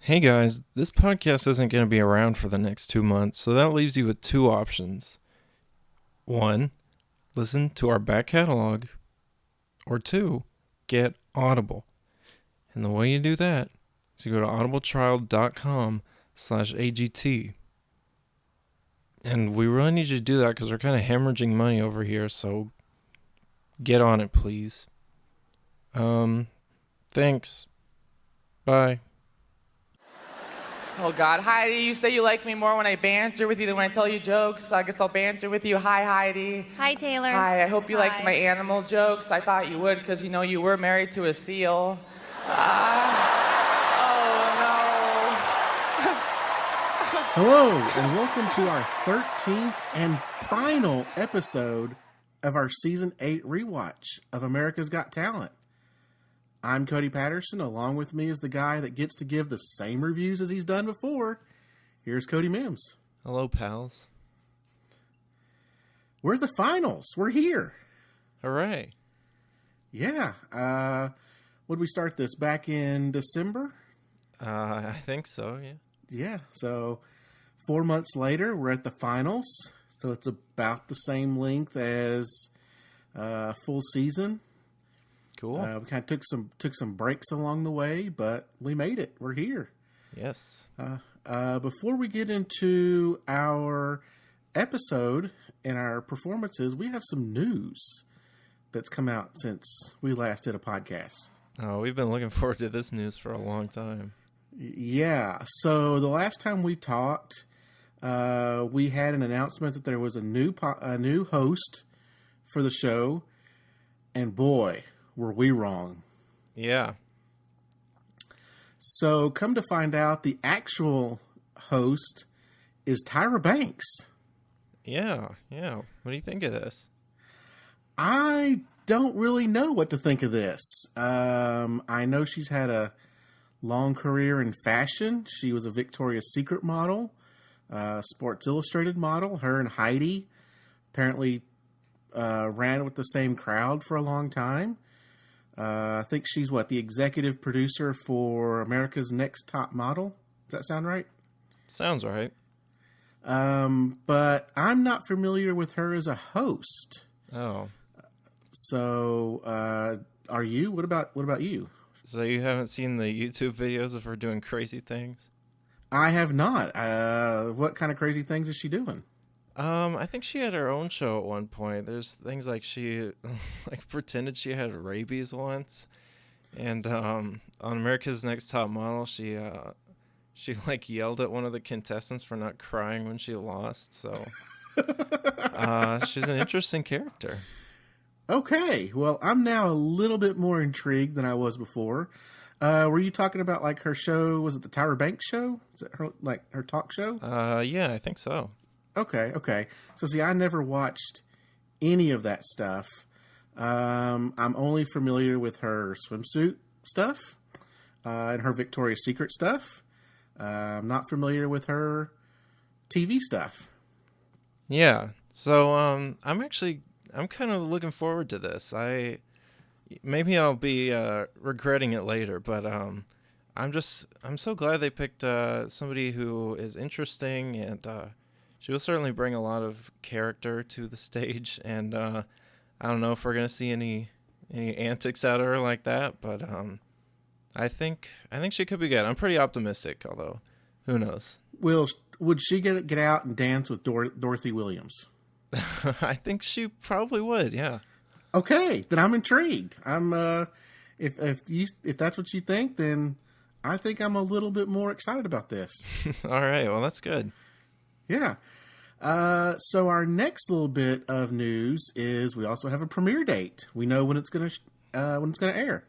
Hey guys, this podcast isn't going to be around for the next 2 months, so that leaves you with two options. One, listen to our back catalog, or two, get Audible. And the way you do that is you go to audibletrial.com/AGT. And we really need you to do that because we're kind of hemorrhaging money over here, so get on it, please. Thanks. Bye. Oh God, Heidi, you say you like me more when I banter with you than when I tell you jokes. I guess I'll banter with you. Hi, Heidi. Hi, Taylor. Hi, I hope you liked Hi. my animal jokes. I thought you would because, you were married to a seal. Oh, Hello, and welcome to our 13th and final episode of our Season 8 rewatch of America's Got Talent. I'm Cody Patterson. Along with me is the guy that gets to give the same reviews as he's done before. Here's Cody Mims. Hello, pals. We're at the finals. We're here. Hooray. Yeah. When did we start this? Back in December? I think so, yeah. Yeah. So 4 months later, we're at the finals. So it's about the same length as full season. Cool. We kind of took some breaks along the way, but we made it. We're here. Yes. Before we get into our episode and our performances, we have some news that's come out since we last did a podcast. Oh, we've been looking forward to this news for a long time. Yeah. So the last time we talked, we had an announcement that there was a new host for the show, and boy, were we wrong. Yeah. So come to find out, the actual host is Tyra Banks. Yeah. What do you think of this? I don't really know what to think of this. I know she's had a long career in fashion. She was a Victoria's Secret model, Sports Illustrated model. Her and Heidi apparently ran with the same crowd for a long time. I think she's the executive producer for America's Next Top Model. Does that sound right? Sounds right. But I'm not familiar with her as a host. Oh. So, are you? What about you? So you haven't seen the YouTube videos of her doing crazy things? I have not. What kind of crazy things is she doing? I think she had her own show at one point. There's things like she pretended she had rabies once. And on America's Next Top Model, she yelled at one of the contestants for not crying when she lost. So she's an interesting character. Okay, well, I'm now a little bit more intrigued than I was before. Were you talking about her show? Was it the Tyra Banks show? Is it her talk show? Yeah, I think so. Okay. So see, I never watched any of that stuff. I'm only familiar with her swimsuit stuff and her Victoria's Secret stuff. I'm not familiar with her TV stuff. Yeah. So I'm kind of looking forward to this. Maybe I'll be regretting it later, but I'm so glad they picked somebody who is interesting, and she will certainly bring a lot of character to the stage. And I don't know if we're gonna see any antics out of her like that, but I think she could be good. I'm pretty optimistic, although who knows? Would she get out and dance with Dorothy Williams? I think she probably would. Yeah. Okay, then I'm intrigued. I'm if that's what you think, then I think I'm a little bit more excited about this. All right. Well, that's good. Yeah. So our next little bit of news is we also have a premiere date. We know when it's gonna air.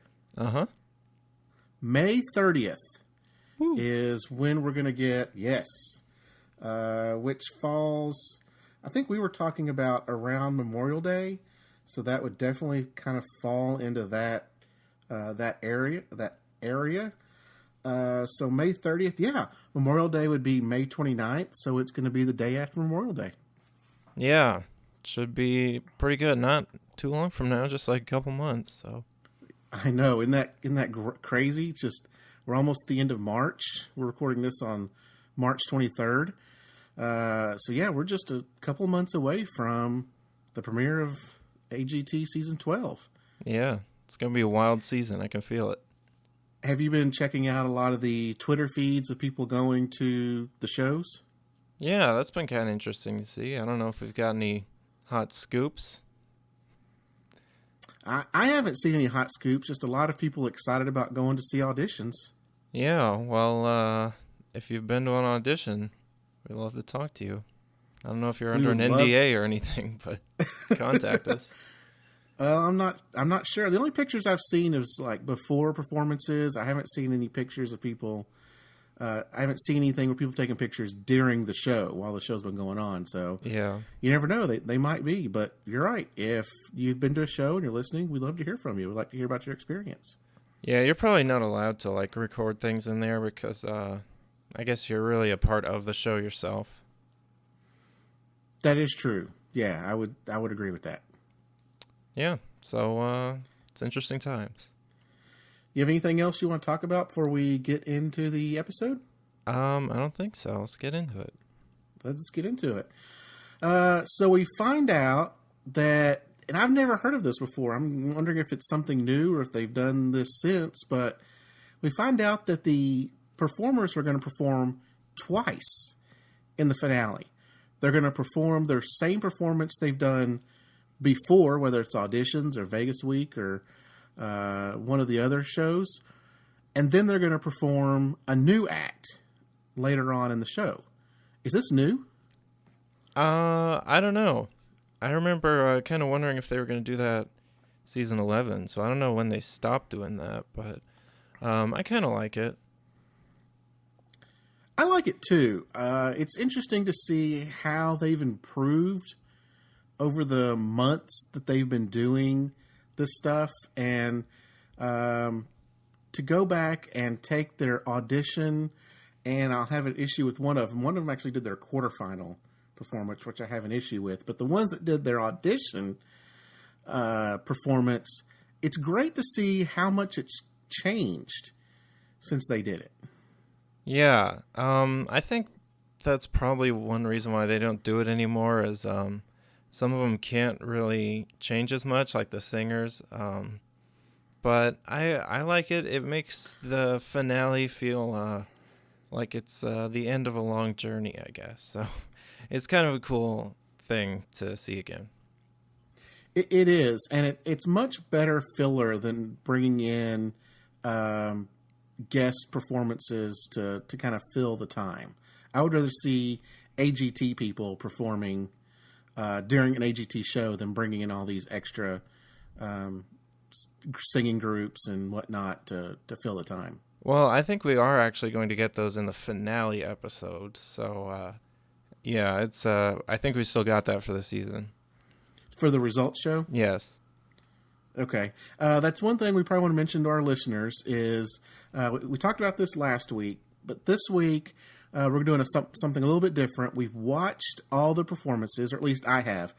May 30th is when we're gonna get which falls. I think we were talking about around Memorial Day, so that would definitely kind of fall into that area. So May 30th, yeah. Memorial Day would be May 29th, so it's going to be the day after Memorial Day. Yeah, should be pretty good. Not too long from now, just like a couple months. So I know, isn't that crazy? It's just We're almost at the end of March. We're recording this on March 23rd. So yeah, we're just a couple months away from the premiere of AGT Season 12. Yeah, it's going to be a wild season. I can feel it. Have you been checking out a lot of the Twitter feeds of people going to the shows? Yeah, that's been kind of interesting to see. I don't know if we've got any hot scoops. I haven't seen any hot scoops, just a lot of people excited about going to see auditions. Yeah, well, if you've been to an audition, we'd love to talk to you. I don't know if you're under an NDA or anything, but contact us. I'm not sure. The only pictures I've seen is like before performances. I haven't seen any pictures of people. I haven't seen anything where people taking pictures during the show while the show's been going on. So yeah, you never know. They might be, but you're right. If you've been to a show and you're listening, we'd love to hear from you. We'd like to hear about your experience. Yeah, you're probably not allowed to like record things in there because I guess you're really a part of the show yourself. That is true. Yeah, I would agree with that. Yeah, so it's interesting times. You have anything else you want to talk about before we get into the episode? I don't think so. Let's get into it. Let's get into it. So we find out that, and I've never heard of this before. I'm wondering if it's something new or if they've done this since, but we find out that the performers are going to perform twice in the finale. They're going to perform their same performance they've done before, whether it's auditions or Vegas Week or one of the other shows, and then they're going to perform a new act later on in the show. Is this new? I don't know. I remember kind of wondering if they were going to do that season 11, so I don't know when they stopped doing that, but I kind of like it. I like it too. It's interesting to see how they've improved over the months that they've been doing this stuff, and to go back and take their audition, and I'll have an issue with one of them. One of them actually did their quarterfinal performance, which I have an issue with, but the ones that did their audition performance, it's great to see how much it's changed since they did it. Yeah, I think that's probably one reason why they don't do it anymore is some of them can't really change as much, like the singers. But I like it. It makes the finale feel like it's the end of a long journey, I guess. So it's kind of a cool thing to see again. It is, and it's much better filler than bringing in guest performances to kind of fill the time. I would rather see AGT people performing during an AGT show than bringing in all these extra singing groups and whatnot to fill the time. Well, I think we are actually going to get those in the finale episode. So, yeah, it's. I think we still got that for the season. For the results show? Yes. Okay. That's one thing we probably want to mention to our listeners is we talked about this last week, but this week we're doing something a little bit different. We've watched all the performances, or at least I have.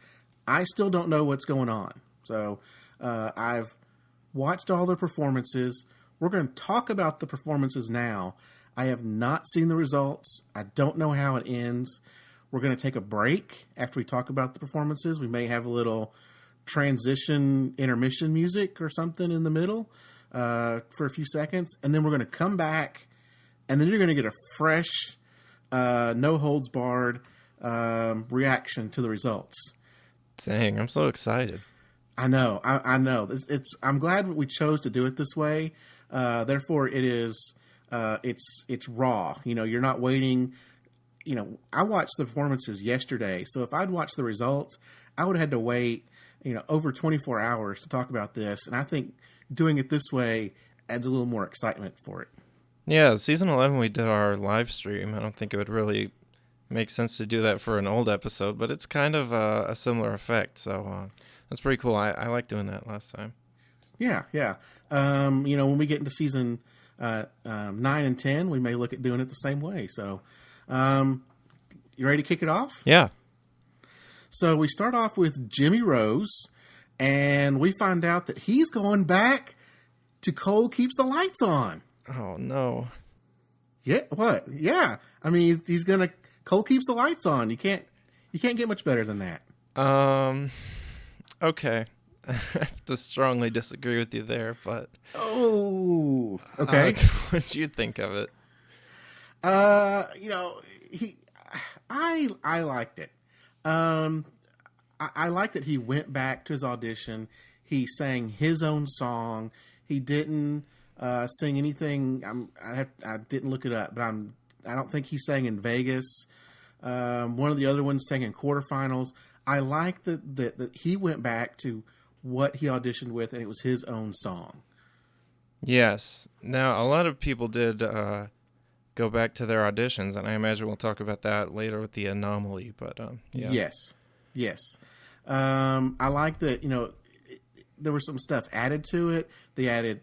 I still don't know what's going on. So I've watched all the performances. We're going to talk about the performances now. I have not seen the results. I don't know how it ends. We're going to take a break after we talk about the performances. We may have a little transition intermission music or something in the middle for a few seconds. And then we're going to come back, and then you're going to get a fresh, no holds barred reaction to the results. Dang, I'm so excited. I know. I know. I'm glad we chose to do it this way. Therefore, it is. It's raw. You know, you're not waiting. You know, I watched the performances yesterday, so if I'd watched the results, I would have had to wait, over 24 hours to talk about this. And I think doing it this way adds a little more excitement for it. Yeah, season 11 we did our live stream. I don't think it would really make sense to do that for an old episode, but it's kind of a similar effect. So that's pretty cool. I like doing that last time. Yeah. When we get into season 9 and 10, we may look at doing it the same way. So, you ready to kick it off? Yeah. So we start off with Jimmy Rose, and we find out that he's going back to Cole Keeps the Lights On. Oh no. Yeah, what? Yeah. I mean, he's gonna. Cole keeps the lights on. You can't get much better than that. Okay. I have to strongly disagree with you there, but Oh, okay. what do you think of it? You know, I liked it. I like that he went back to his audition. He sang his own song. He didn't sing anything. I didn't look it up, but I don't think he sang in Vegas. One of the other ones sang in quarterfinals. I like that he went back to what he auditioned with, and it was his own song. Yes. Now, a lot of people did go back to their auditions, and I imagine we'll talk about that later with the anomaly. But yeah. Yes. I like that. There was some stuff added to it. They added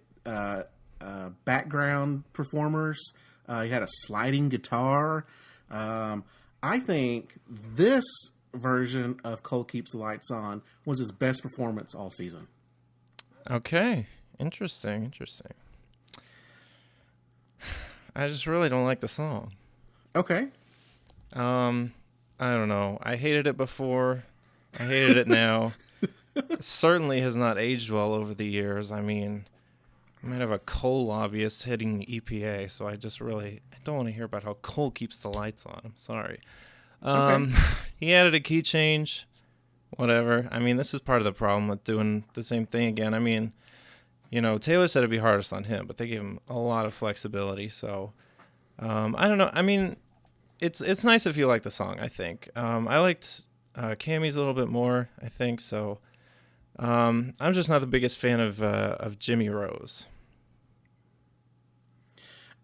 background performers. You had a sliding guitar. I think this version of Cole Keeps the Lights On was his best performance all season. Okay. Interesting. I just really don't like the song. Okay. I don't know. I hated it before. I hated it now. It certainly has not aged well over the years. I mean, I might have a coal lobbyist hitting the EPA, so I don't want to hear about how Cole keeps the lights on. I'm sorry. Okay. He added a key change. Whatever. I mean, this is part of the problem with doing the same thing again. I mean, Taylor said it'd be hardest on him, but they gave him a lot of flexibility. So, I don't know. I mean, it's nice if you like the song, I think. I liked Cammy's a little bit more, I think. So, I'm just not the biggest fan of Jimmy Rose.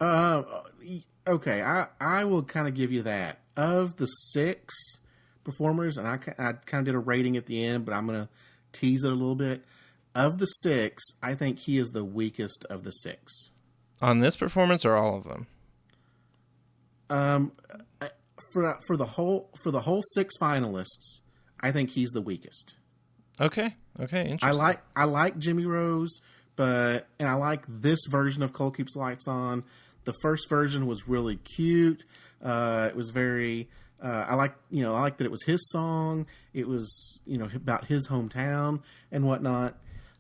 Okay. I will kind of give you that. Of the 6 performers, and I kind of did a rating at the end, but I'm going to tease it a little bit. Of the 6, I think he is the weakest of the 6. On this performance or all of them? For the whole 6 finalists, I think he's the weakest. Okay, interesting. I like Jimmy Rose, and I like this version of Cole Keeps the Lights On. The first version was really cute. It was very. I like that it was his song. It was about his hometown and whatnot.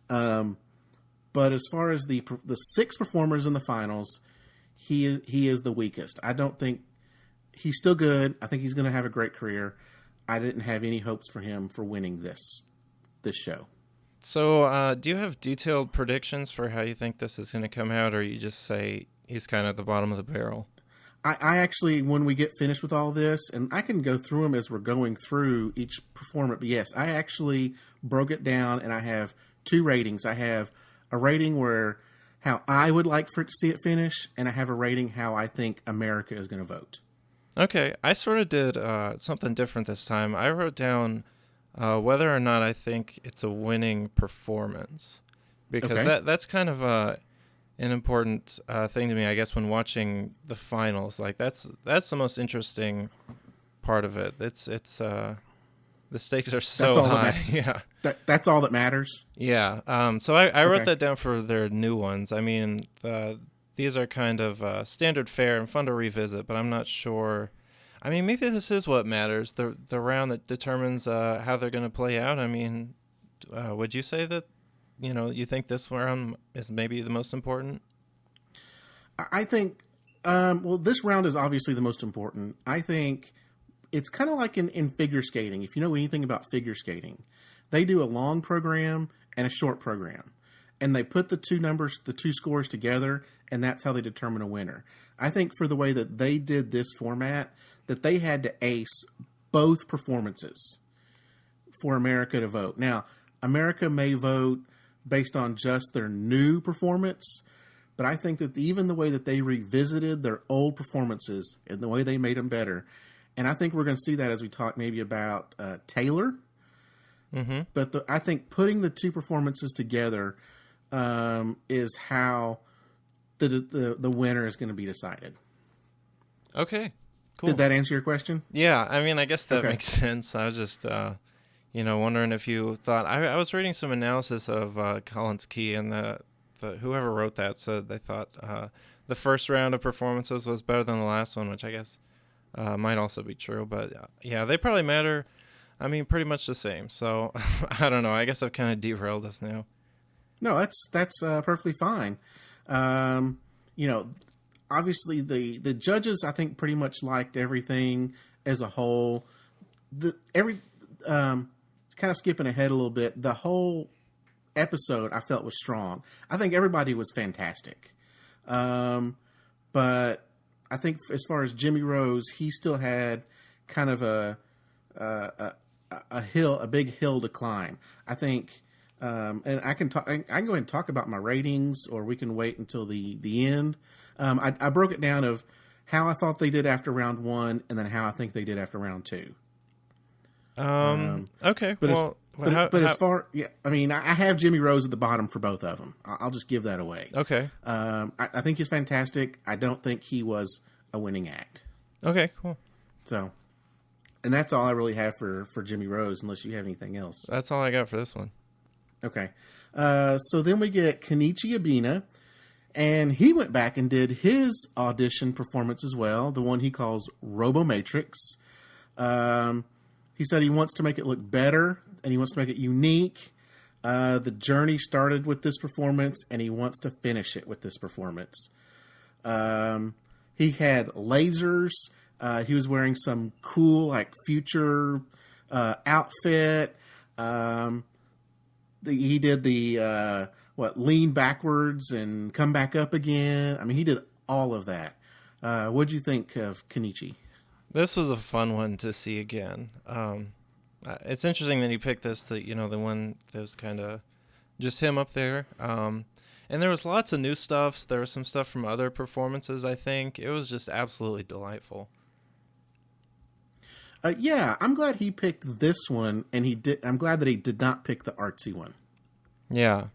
But as far as the 6 performers in the finals, he is the weakest. I don't think he's still good. I think he's going to have a great career. I didn't have any hopes for him for winning this show. So, do you have detailed predictions for how you think this is going to come out, or you just say he's kind of at the bottom of the barrel? I actually, when we get finished with all this, and I can go through them as we're going through each performance, but yes, I actually broke it down, and I have 2 ratings. I have a rating where how I would like for it to see it finish, and I have a rating how I think America is going to vote. Okay, I sort of did something different this time. I wrote down whether or not I think it's a winning performance, because that's kind of an important thing to me, I guess, when watching the finals. Like that's the most interesting part of it. It's the stakes are so high. Yeah, that's all that matters. Yeah. So I wrote that down for their new ones. I mean, these are kind of standard fare and fun to revisit, but I'm not sure. I mean, maybe this is what matters, the round that determines how they're going to play out. I mean, would you say that, you think this round is maybe the most important? I think, this round is obviously the most important. I think it's kind of like in figure skating. If you know anything about figure skating, they do a long program and a short program. And they put the 2 scores together, and that's how they determine a winner. I think for the way that they did this format, that they had to ace both performances for America to vote. Now, America may vote based on just their new performance, but I think that even the way that they revisited their old performances and the way they made them better, and I think we're going to see that as we talk maybe about Taylor. Mm-hmm. But I think putting the 2 performances together is how the winner is going to be decided. Okay, cool. Did that answer your question? Yeah, I mean, I guess that makes sense. I was just, wondering if you thought. I was reading some analysis of Collins Key, and the whoever wrote that said they thought the first round of performances was better than the last one, which I guess might also be true. But yeah, they probably matter. I mean, pretty much the same. So I don't know. I guess I've kind of derailed us now. No, that's perfectly fine. You know, obviously the judges, I think, pretty much liked everything as a whole. Kind of skipping ahead a little bit, the whole episode I felt was strong. I think everybody was fantastic. But I think as far as Jimmy Rose, he still had kind of a big hill to climb. I think, and I can go ahead and talk about my ratings, or we can wait until the end. I broke it down of how I thought they did after round 1, and then how I think they did after round 2. Okay. But as far, yeah, I mean, I have Jimmy Rose at the bottom for both of them. I'll just give that away. Okay. I think he's fantastic. I don't think he was a winning act. Okay, cool. So, and that's all I really have for Jimmy Rose, unless you have anything else. That's all I got for this one. Okay. So then we get Kenichi Abina, and he went back and did his audition performance as well, the one he calls Robomatrix. He said he wants to make it look better, and he wants to make it unique. The journey started with this performance, and he wants to finish it with this performance. He had lasers. He was wearing some cool, like, future outfit. He did the lean backwards and come back up again. I mean, he did all of that. What'd you think of Kenichi? This was a fun one to see again. It's interesting that he picked this, the one that was kind of just him up there. And there was lots of new stuff. There was some stuff from other performances, I think. It was just absolutely delightful. Yeah, I'm glad he picked this one, and I'm glad that he did not pick the artsy one. Yeah.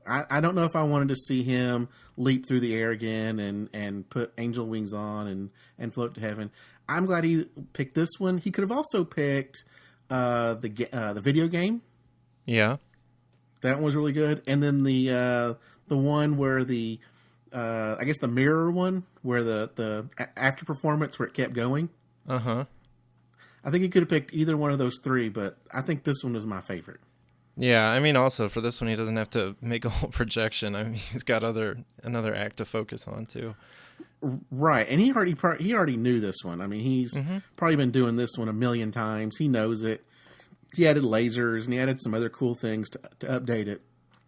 I don't know if I wanted to see him leap through the air again and put angel wings on and float to heaven. I'm glad he picked this one. He could have also picked the video game. Yeah. That one was really good. And then the one where I guess the mirror one, where the after performance where it kept going. Uh-huh. I think he could have picked either one of those 3, but I think this one was my favorite. Yeah, I mean, also for this one, he doesn't have to make a whole projection. I mean, he's got another act to focus on too. Right, and he already knew this one. I mean, he's probably been doing this one a million times. He knows it. He added lasers and he added some other cool things to update it,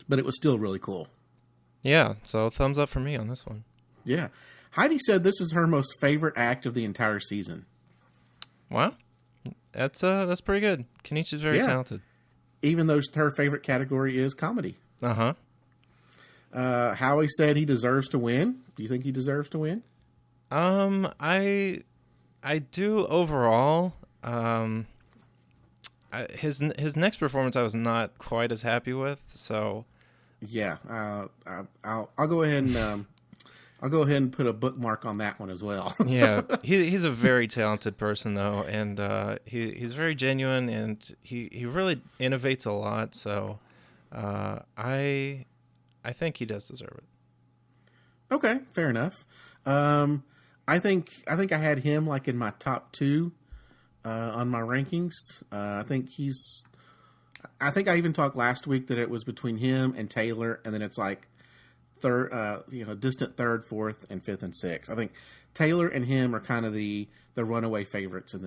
but it was still really cool. Yeah, so thumbs up for me on this one. Yeah, Heidi said this is her most favorite act of the entire season. Wow, that's pretty good. Kenichi's very talented. Even though her favorite category is comedy. Uh-huh. Howie said he deserves to win. Do you think he deserves to win? I do overall. His next performance I was not quite as happy with. So yeah, I'll go ahead and put a bookmark on that one as well. Yeah, he's a very talented person though, and he's very genuine, and he really innovates a lot. So I think he does deserve it. Okay, fair enough. I think I had him like in my top 2 on my rankings. I think I even talked last week that it was between him and Taylor, and then it's like third, distant third, fourth, and fifth and sixth. I think Taylor and him are kind of the runaway favorites in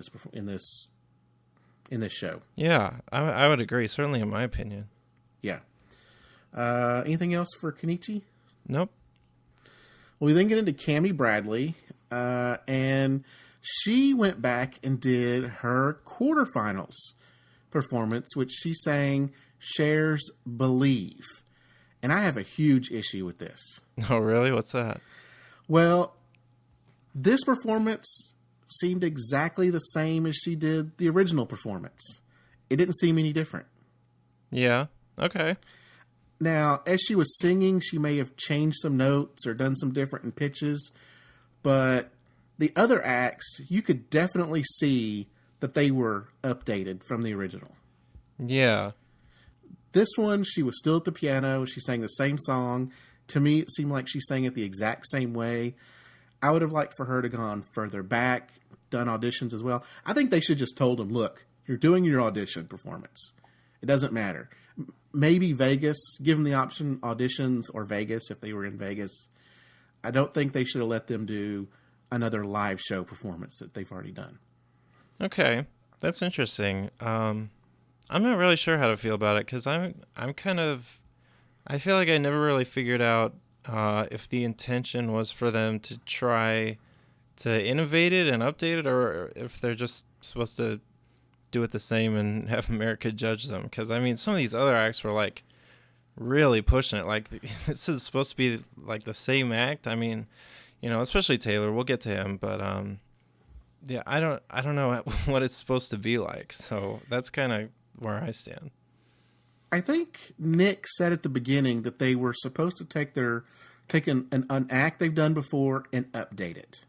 this show. Yeah, I would agree. Certainly, in my opinion. Yeah. Anything else for Kenichi? Nope. Well, we then get into Cammie Bradley, and she went back and did her quarterfinals performance, which she sang "Cher's Believe." And I have a huge issue with this. Oh, really? What's that? Well, this performance seemed exactly the same as she did the original performance. It didn't seem any different. Yeah. Okay. Now, as she was singing, she may have changed some notes or done some different in pitches, but the other acts, you could definitely see that they were updated from the original. Yeah. This one, she was still at the piano. She sang the same song, to me, it seemed like she sang it the exact same way. I would have liked for her to gone further back, done auditions as well. I think they should just told him, look, you're doing your audition performance. It doesn't matter. Maybe Vegas, give them the option, auditions or Vegas if they were in Vegas. I don't think they should have let them do another live show performance that they've already done. Okay, that's interesting. I'm not really sure how to feel about it because I feel like I never really figured out if the intention was for them to try to innovate it and update it, or if they're just supposed to do it the same and have America judge them. Because, I mean, some of these other acts were, like, really pushing it. Like, this is supposed to be, like, the same act. I mean, you know, especially Taylor. We'll get to him. But, yeah, I don't know what it's supposed to be like. So that's kind of where I stand. I think Nick said at the beginning that they were supposed to take an act they've done before and update it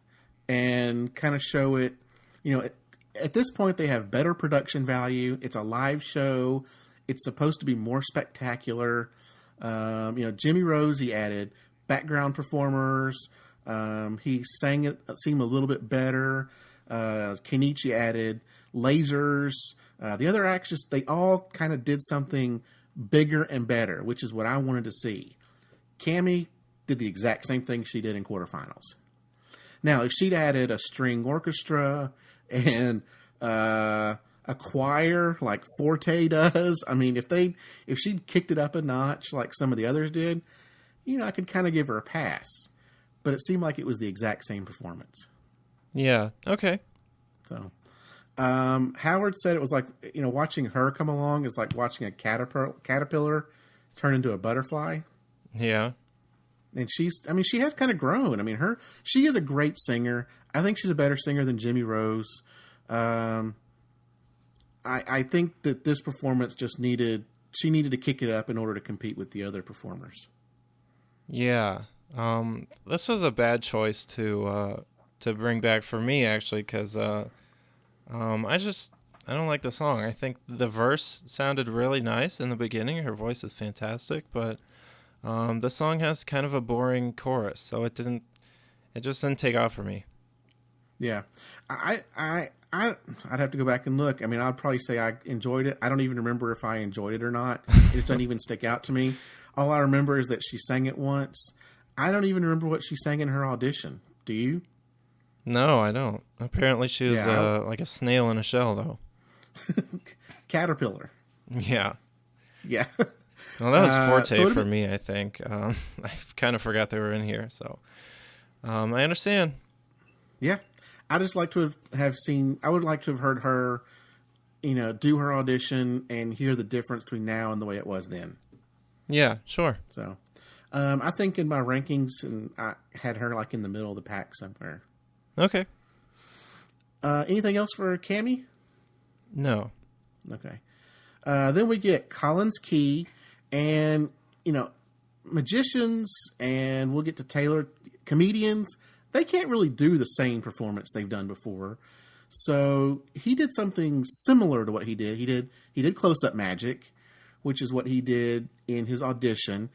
and kind of show it. You know, at this point they have better production value. It's a live show. It's supposed to be more spectacular. You know, Jimmy Rose, he added background performers. He sang it seemed a little bit better. Kenichi added lasers. The other acts they all kind of did something bigger and better, which is what I wanted to see. Cammie did the exact same thing she did in quarterfinals. Now, if she'd added a string orchestra and a choir like Forte does, I mean, if she'd kicked it up a notch like some of the others did, you know, I could kind of give her a pass. But it seemed like it was the exact same performance. Yeah. Okay. So, Howard said it was like, you know, watching her come along is like watching a caterpillar turn into a butterfly. Yeah. And she has kind of grown. I mean, she is a great singer. I think she's a better singer than Jimmy Rose. I think that this performance she needed to kick it up in order to compete with the other performers. Yeah. This was a bad choice to bring back for me, actually, because I don't like the song. I think the verse sounded really nice in the beginning. Her voice is fantastic, but the song has kind of a boring chorus, so it just didn't take off for me. Yeah, I'd have to go back and look. I mean, I'd probably say I enjoyed it. I don't even remember if I enjoyed it or not. It just doesn't even stick out to me. All I remember is that she sang it once. I don't even remember what she sang in her audition. Do you? No, I don't. Apparently she was like a snail in a shell, though. Caterpillar. Yeah. Yeah. Well, that was Forte for me, I think. I kind of forgot they were in here, so I understand. Yeah. I just like to I would like to have heard her, you know, do her audition and hear the difference between now and the way it was then. Yeah, sure. So, I think in my rankings, and I had her like in the middle of the pack somewhere. Okay. Anything else for Cammie? No. Okay. Then we get Collins Key and, you know, magicians, and we'll get to Taylor. Comedians, they can't really do the same performance they've done before. So he did something similar to what he did. He did close-up magic, which is what he did in his audition.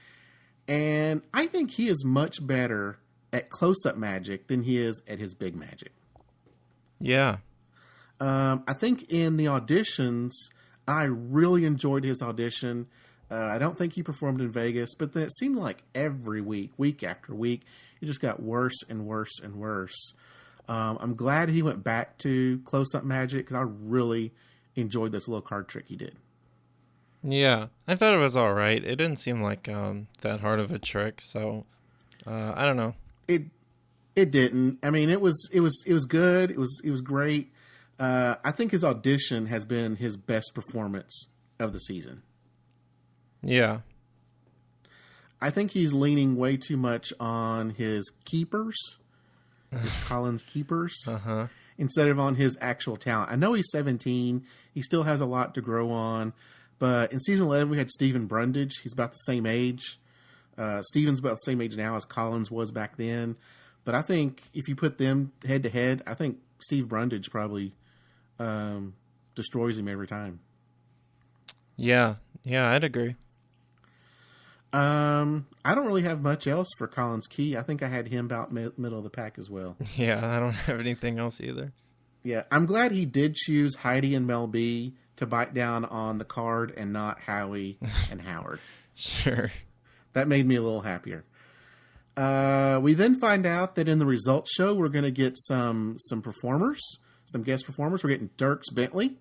And I think he is much better at close-up magic than he is at his big magic. Yeah. I think in the auditions, I really enjoyed his audition. I don't think he performed in Vegas, but then it seemed like every week after week, it just got worse and worse and worse. I'm glad he went back to close-up magic because I really enjoyed this little card trick he did. Yeah, I thought it was all right. It didn't seem like that hard of a trick, so I don't know. It didn't. I mean, it was good. It was great. I think his audition has been his best performance of the season. Yeah. I think he's leaning way too much on his keepers, his Collins keepers, instead of on his actual talent. I know he's 17. He still has a lot to grow on. But in season 11, we had Stephen Brundage. He's about the same age. Stephen's about the same age now as Collins was back then. But I think if you put them head to head, I think Steve Brundage probably destroys him every time. Yeah, I'd agree. I don't really have much else for Collins Key. I think I had him about middle of the pack as well. Yeah, I don't have anything else either. Yeah, I'm glad he did choose Heidi and Mel B to bite down on the card and not Howie and Howard. Sure. That made me a little happier. We then find out that in the results show, we're going to get some performers, some guest performers. We're getting Dierks Bentley,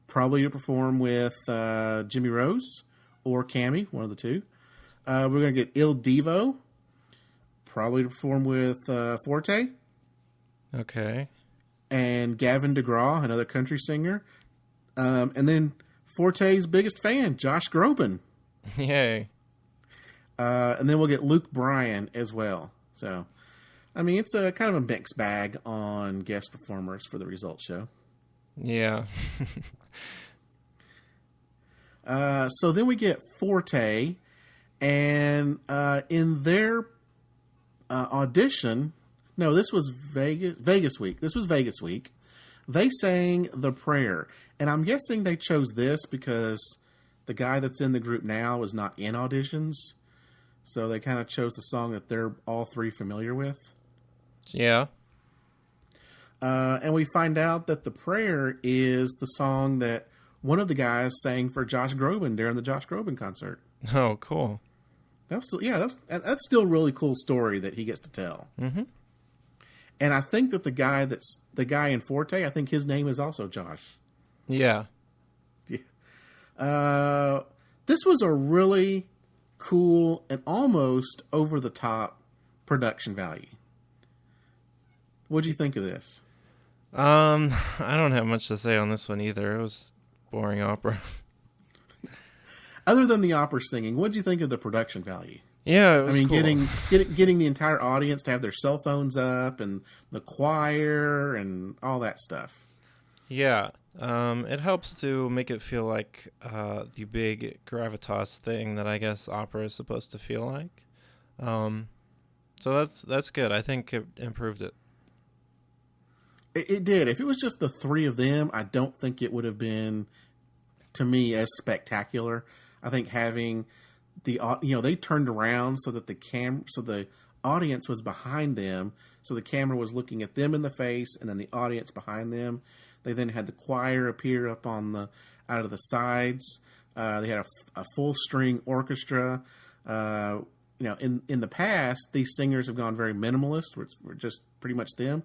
probably to perform with Jimmy Rose or Cammy, one of the two. We're going to get Il Divo, probably to perform with Forte. Okay. And Gavin DeGraw, another country singer. And then Forte's biggest fan, Josh Groban. Yay. And then we'll get Luke Bryan as well. So, I mean, it's a kind of a mixed bag on guest performers for the results show. Yeah. So then we get Forte, and in their audition, no, this was Vegas week. This was Vegas week. They sang The Prayer, and I'm guessing they chose this because the guy that's in the group now is not in auditions. So they kind of chose the song that they're all three familiar with. Yeah. And we find out that The Prayer is the song that one of the guys sang for Josh Groban during the Josh Groban concert. Oh, cool. That was still, that's still a really cool story that he gets to tell. Mm-hmm. And I think that the guy in Forte, I think his name is also Josh. Yeah. Yeah. This was a really cool and almost over the top production value. What'd you think of this? I don't have much to say on this one either. It was boring opera. Other than the opera singing, what'd you think of the production value? Yeah, it was cool. getting the entire audience to have their cell phones up and the choir and all that stuff. Yeah. It helps to make it feel like the big gravitas thing that I guess opera is supposed to feel like. So that's good. I think it improved it. It did. If it was just the three of them, I don't think it would have been, to me, as spectacular. I think having they turned around so that the audience was behind them, so the camera was looking at them in the face, and then the audience behind them. They then had the choir appear up out of the sides. They had a full string orchestra. In the past, these singers have gone very minimalist, where it's just pretty much them.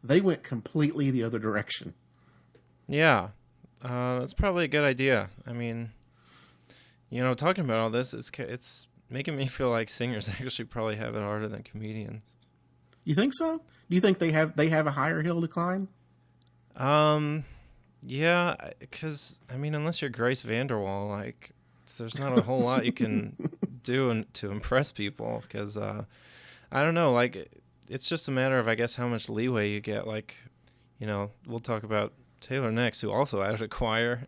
They went completely the other direction. Yeah, that's probably a good idea. I mean, talking about all this, it's making me feel like singers actually probably have it harder than comedians. You think so? Do you think they have a higher hill to climb? Yeah, because unless you're Grace Vanderwall, there's not a whole lot you can do to impress people. Because I don't know, it's just a matter of, I guess, how much leeway you get. We'll talk about Taylor next, who also added a choir.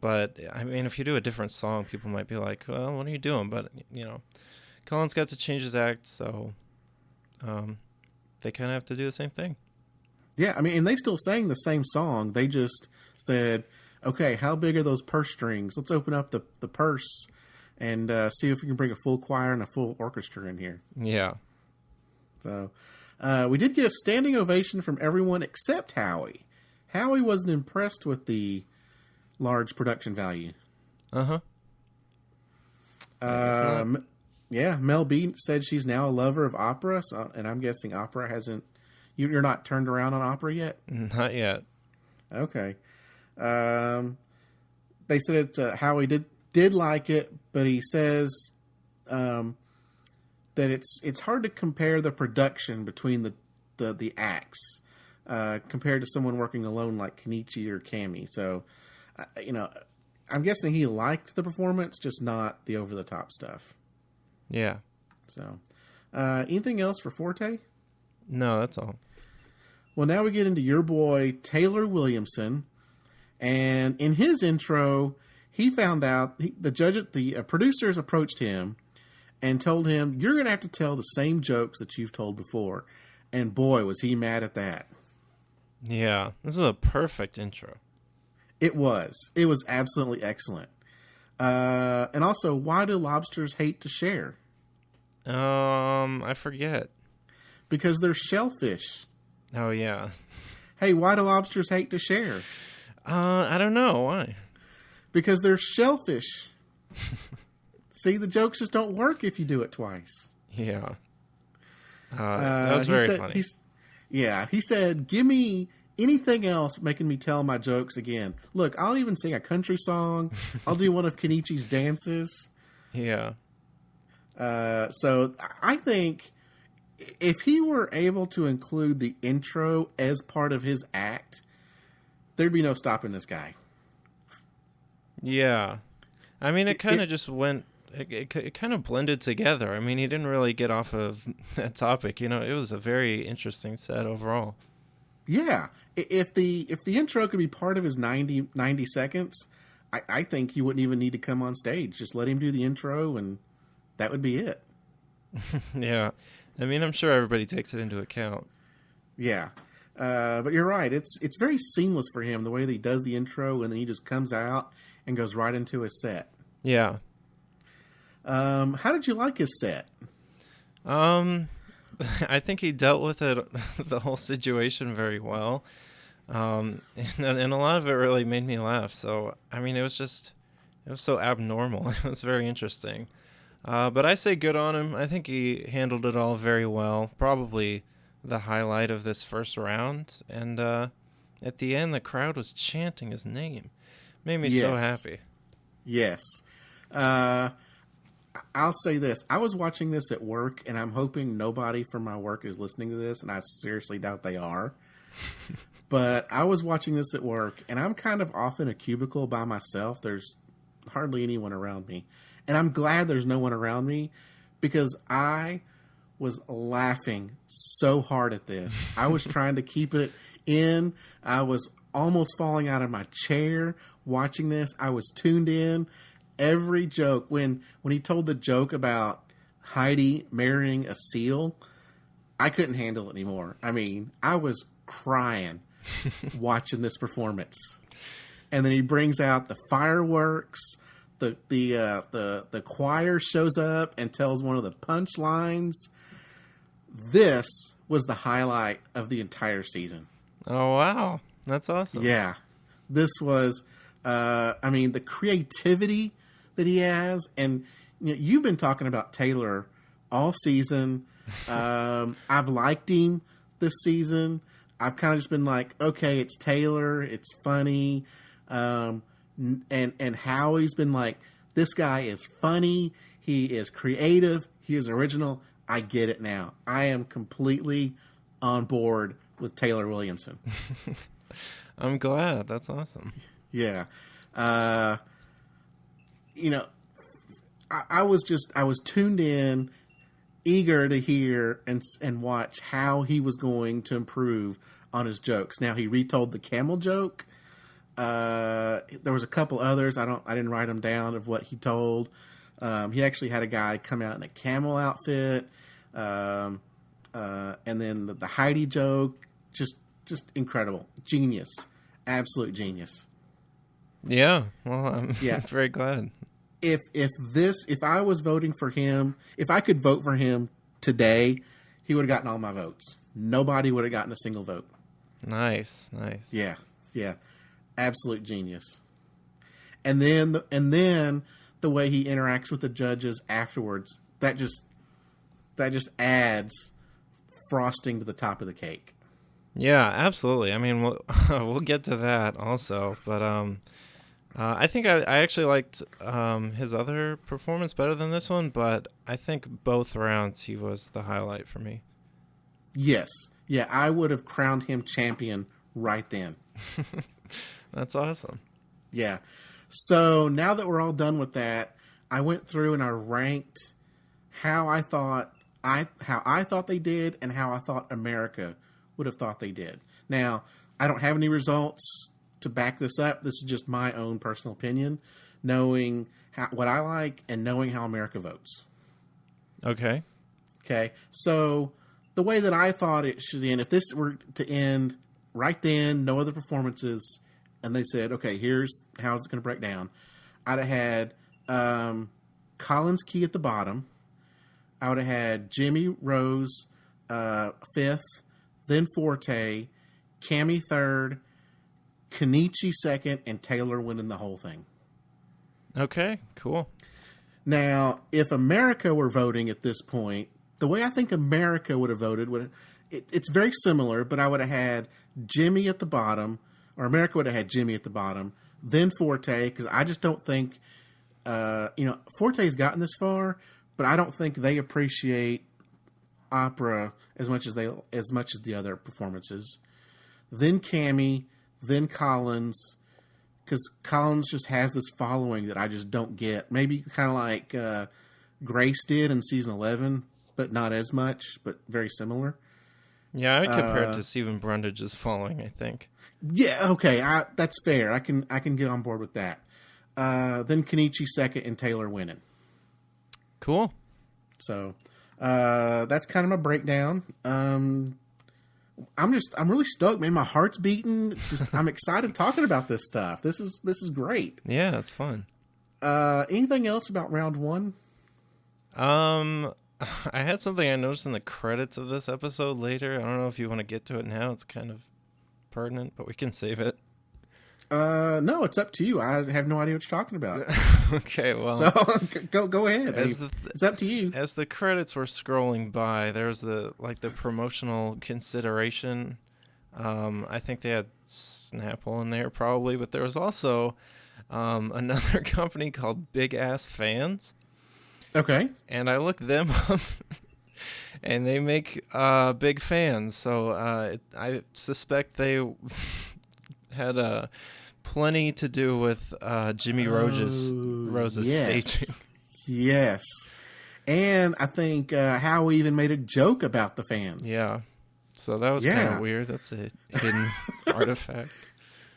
But if you do a different song, people might be like, "Well, what are you doing?" But Colin's got to change his act, so they kind of have to do the same thing. Yeah, and they still sang the same song. They just said, "Okay, how big are those purse strings? Let's open up the purse and see if we can bring a full choir and a full orchestra in here." Yeah. So we did get a standing ovation from everyone except Howie. Howie wasn't impressed with the large production value. Uh-huh. Yeah, Mel B said she's now a lover of opera, and I'm guessing opera hasn't... You're not turned around on opera yet? Not yet. Okay. They said Howie did like it, but he says that it's hard to compare the production between the acts compared to someone working alone like Kenichi or Cammy. So, I'm guessing he liked the performance, just not the over-the-top stuff. Yeah. So, anything else for Forte? No, that's all. Well, now we get into your boy, Taylor Williamson. And in his intro, he found out, the producers approached him and told him, "You're going to have to tell the same jokes that you've told before." And boy, was he mad at that. Yeah, this is a perfect intro. It was. It was absolutely excellent. And also, why do lobsters hate to share? I forget. Because they're shellfish. Oh yeah. Hey, why do lobsters hate to share? I don't know why. Because they're shellfish. See, the jokes just don't work if you do it twice. Yeah. That was very funny. He said, give me anything else making me tell my jokes again. Look, I'll even sing a country song. I'll do one of Kenichi's dances. Yeah. So I think if he were able to include the intro as part of his act, there'd be no stopping this guy. Yeah. I mean, it kind of just went... It kind of blended together. I mean, he didn't really get off of that topic. You know, it was a very interesting set overall. Yeah. If the intro could be part of his 90 seconds, I think he wouldn't even need to come on stage. Just let him do the intro, and that would be it. Yeah. I mean, I'm sure everybody takes it into account. Yeah. But you're right. It's very seamless for him, the way that he does the intro, and then he just comes out and goes right into his set. Yeah. How did you like his set? I think he dealt with it, the whole situation very well. And a lot of it really made me laugh. So, I mean, it was so abnormal. It was very interesting. But I say good on him. I think he handled it all very well. Probably the highlight of this first round. And at the end, the crowd was chanting his name. Made me so happy. Yes. I'll say this. I was watching this at work, and I'm hoping nobody from my work is listening to this, and I seriously doubt they are. But I was watching this at work, and I'm kind of off in a cubicle by myself. There's hardly anyone around me. And I'm glad there's no one around me, because I was laughing so hard at this. I was trying to keep it in. I was almost falling out of my chair watching this. I was tuned in. Every joke, when he told the joke about Heidi marrying a seal, I couldn't handle it anymore. I mean, I was crying watching this performance. And then he brings out the fireworks. The choir shows up and tells one of the punchlines. This was the highlight of the entire season. Oh, wow. That's awesome. Yeah. This was, I mean, the creativity that he has. And you know, you've been talking about Taylor all season. I've liked him this season. I've kind of just been like, okay, it's Taylor. It's funny. And Howie's been like, this guy is funny. He is creative. He is original. I get it now. I am completely on board with Taylor Williamson. I'm glad. That's awesome. Yeah. You know, I was tuned in, eager to hear and watch how he was going to improve on his jokes. Now, he retold the camel joke. There was a couple others. I didn't write them down of what he told. He actually had a guy come out in a camel outfit. And then the Heidi joke, just incredible. Genius. Absolute genius. Yeah. Well, I'm very glad. If I was voting for him, if I could vote for him today, he would have gotten all my votes. Nobody would have gotten a single vote. Nice. Yeah. Absolute genius. And then the way he interacts with the judges afterwards, that just adds frosting to the top of the cake. Yeah, absolutely. I mean, we'll get to that also, but I think I actually liked his other performance better than this one, but I think both rounds he was the highlight for me. Yes. Yeah, I would have crowned him champion right then. That's awesome. Yeah. So now that we're all done with that, I went through and I ranked how I thought they did and how I thought America would have thought they did. Now, I don't have any results to back this up. This is just my own personal opinion, knowing what I like and knowing how America votes. Okay. So the way that I thought it should end, if this were to end right then, no other performances, and they said, okay, here's how it's going to break down, I'd have had Collins Key at the bottom. I would have had Jimmy Rose fifth, then Forte, Cammy third, Kenichi second, and Taylor winning the whole thing. Okay, cool. Now, if America were voting at this point, the way I think America would have voted, it's very similar, but I would have had Jimmy at the bottom, or America would have had Jimmy at the bottom, then Forte, because I just don't think, Forte's gotten this far, but I don't think they appreciate opera as much as the other performances. Then Cammy, then Collins, because Collins just has this following that I just don't get. Maybe kind of like Grace did in season 11, but not as much, but very similar. Yeah, I would compare it to Stephen Brundage's following, I think. Yeah, okay, that's fair. I can get on board with that. Then Kenichi second and Taylor winning. Cool. So that's kind of my breakdown. I'm really stoked, man. My heart's beating. I'm excited talking about this stuff. This is great. Yeah, that's fun. Anything else about round one? I had something I noticed in the credits of this episode later. I don't know if you want to get to it now. It's kind of pertinent, but we can save it. No, it's up to you. I have no idea what you're talking about. Okay, well, so go ahead. It's up to you. As the credits were scrolling by, there's the promotional consideration. I think they had Snapple in there probably, but there was also another company called Big Ass Fans. Okay. And I looked them up, and they make big fans. So I suspect they had plenty to do with Jimmy Rose's staging. Yes. And I think Howie even made a joke about the fans. Yeah. So that was kind of weird. That's a hidden artifact.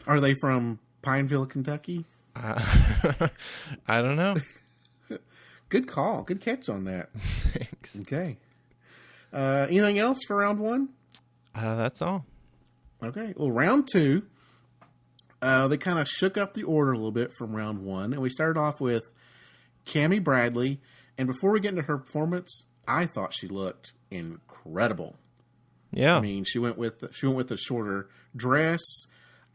Are they from Pineville, Kentucky? I don't know. Good call. Good catch on that. Thanks. Okay. Anything else for round one? That's all. Okay. Well, round two, they kind of shook up the order a little bit from round one, and we started off with Cammie Bradley. And before we get into her performance, I thought she looked incredible. Yeah. I mean, she went with a shorter dress.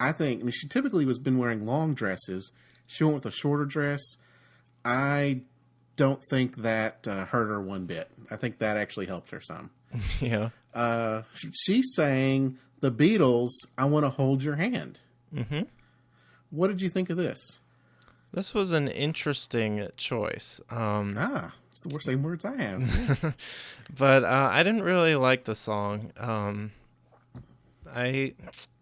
She typically has been wearing long dresses. She went with a shorter dress. I don't think that hurt her one bit. I think that actually helped her some. Yeah. She sang the Beatles' "I Want to Hold Your Hand." Mm-hmm. What did you think of this? This was an interesting choice. It's the same words I have. But I didn't really like the song. I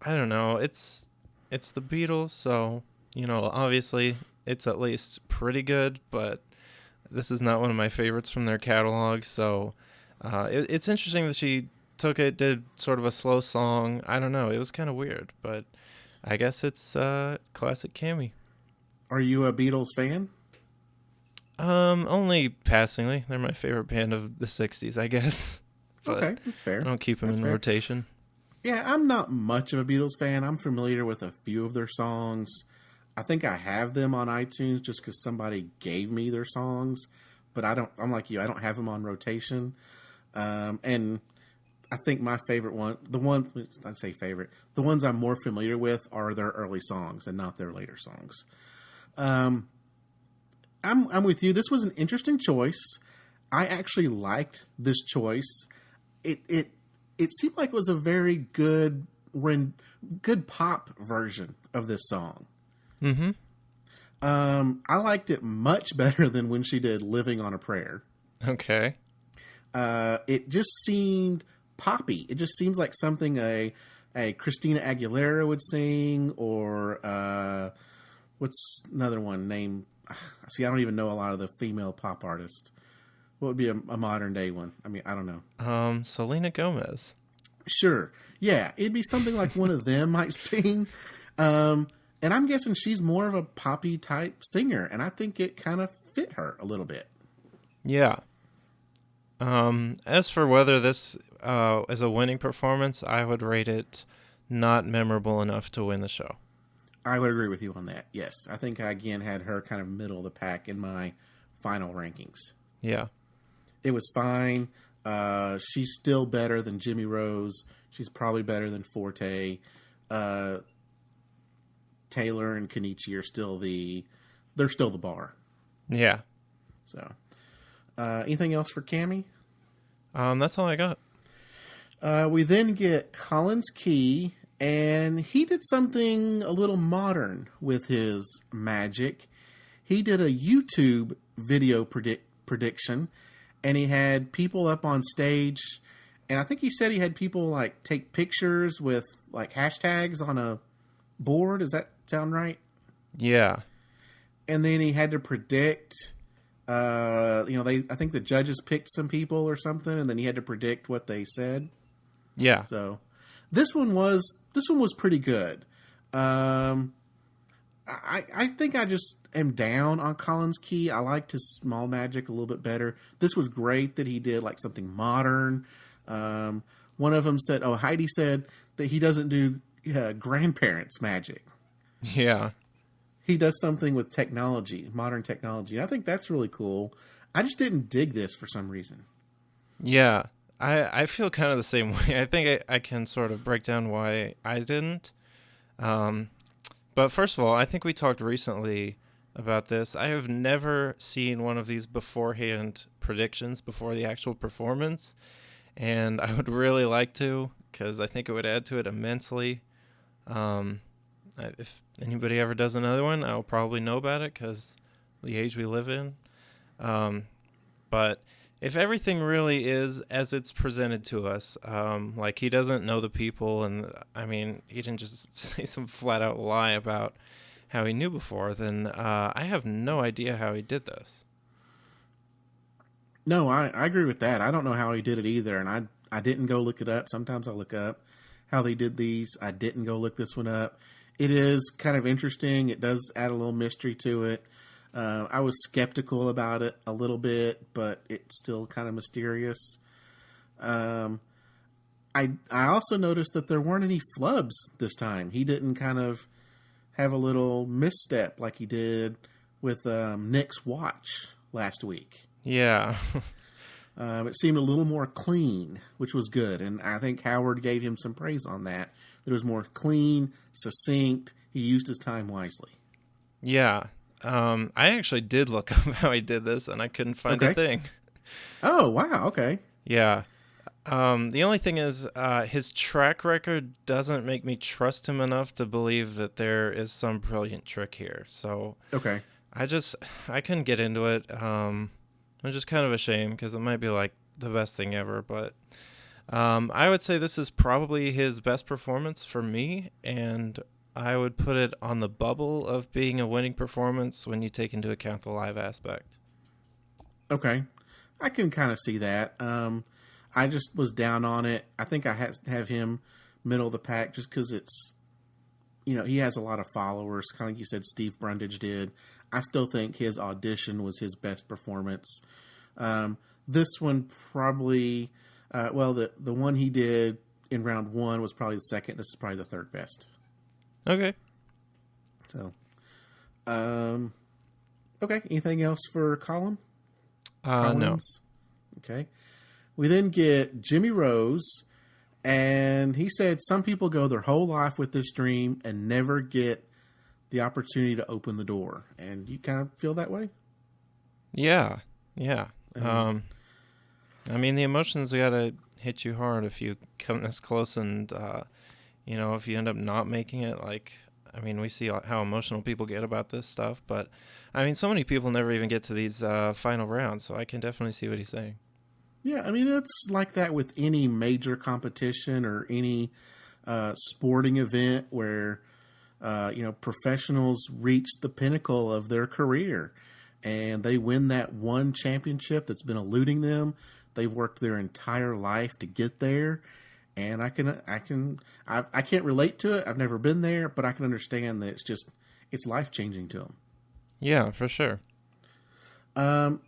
don't know. It's the Beatles, so obviously it's at least pretty good. But this is not one of my favorites from their catalog. So it's interesting that she did sort of a slow song. I don't know. It was kind of weird, but I guess it's classic Cammie. Are you a Beatles fan? Only passingly. They're my favorite band of the 60s, I guess. But okay, that's fair. I don't keep them in rotation. Yeah, I'm not much of a Beatles fan. I'm familiar with a few of their songs. I think I have them on iTunes just because somebody gave me their songs. But I'm like you. I don't have them on rotation. And I think my favorite one, the ones I'm more familiar with are their early songs and not their later songs. I'm with you. This was an interesting choice. I actually liked this choice. It seemed like it was a very good pop version of this song. Mm-hmm. I liked it much better than when she did "Living on a Prayer." Okay. It just seemed poppy. It just seems like something a Christina Aguilera would sing, or what's another one named? See, I don't even know a lot of the female pop artists. What would be a modern day one? I mean, I don't know. Selena Gomez. Sure. Yeah, it'd be something like one of them might sing. And I'm guessing she's more of a poppy type singer, and I think it kind of fit her a little bit. Yeah. As for whether this is a winning performance, I would rate it not memorable enough to win the show. I would agree with you on that. Yes, I think I again had her kind of middle of the pack in my final rankings. Yeah. It was fine. She's still better than Jimmy Rose. She's probably better than Forte. Taylor and Kenichi are still they're still the bar. Yeah. So, anything else for Cammy? That's all I got. We then get Collins Key, and he did something a little modern with his magic. He did a YouTube video prediction, and he had people up on stage, and I think he said he had people like take pictures with like hashtags on a board. Does that sound right? Yeah. And then he had to predict. I think the judges picked some people or something, and then he had to predict what they said. Yeah. So this one was pretty good. I think I just am down on Collins Key. I liked his small magic a little bit better. This was great that he did like something modern. One of them said, Heidi said that he doesn't do grandparents magic. Yeah. He does something with technology, modern technology. I think that's really cool. I just didn't dig this for some reason. Yeah. I feel kind of the same way. I think I can sort of break down why I didn't. But first of all, I think we talked recently about this. I have never seen one of these beforehand predictions before the actual performance, and I would really like to, because I think it would add to it immensely. If anybody ever does another one, I'll probably know about it because the age we live in. But if everything really is as it's presented to us, like he doesn't know the people, and I mean, he didn't just say some flat out lie about how he knew before, then I have no idea how he did this. No, I agree with that. I don't know how he did it either, and I didn't go look it up. Sometimes I'll look up how they did these. I didn't go look this one up. It is kind of interesting. It does add a little mystery to it. I was skeptical about it a little bit, but it's still kind of mysterious. I also noticed that there weren't any flubs this time. He didn't kind of have a little misstep like he did with Nick's watch last week. Yeah. It seemed a little more clean, which was good. And I think Howard gave him some praise on that. It was more clean, succinct. He used his time wisely. Yeah. I actually did look up how he did this, and I couldn't find a thing. Oh, wow. Okay. Yeah. The only thing is his track record doesn't make me trust him enough to believe that there is some brilliant trick here. So okay. I couldn't get into it. I'm just kind of ashamed because it might be like the best thing ever. But I would say this is probably his best performance for me, and I would put it on the bubble of being a winning performance when you take into account the live aspect. Okay. I can kind of see that. I just was down on it. I think I have him middle of the pack just because it's, he has a lot of followers. Kind of like you said, Steve Brundage did. I still think his audition was his best performance. This one probably, the one he did in round one was probably the second. This is probably the third best. Okay. So, okay. Anything else for Collins? No. Okay. We then get Jimmy Rose, and he said some people go their whole life with this dream and never get the opportunity to open the door. And you kind of feel that way? Yeah. Yeah. I mean, the emotions got to hit you hard if you come this close and, if you end up not making it, we see how emotional people get about this stuff, but I mean, so many people never even get to these final rounds, so I can definitely see what he's saying. Yeah, I mean, it's like that with any major competition or any sporting event where, professionals reach the pinnacle of their career and they win that one championship that's been eluding them. They've worked their entire life to get there. And I can't relate to it. I've never been there, but I can understand that it's life-changing to them. Yeah, for sure. Kind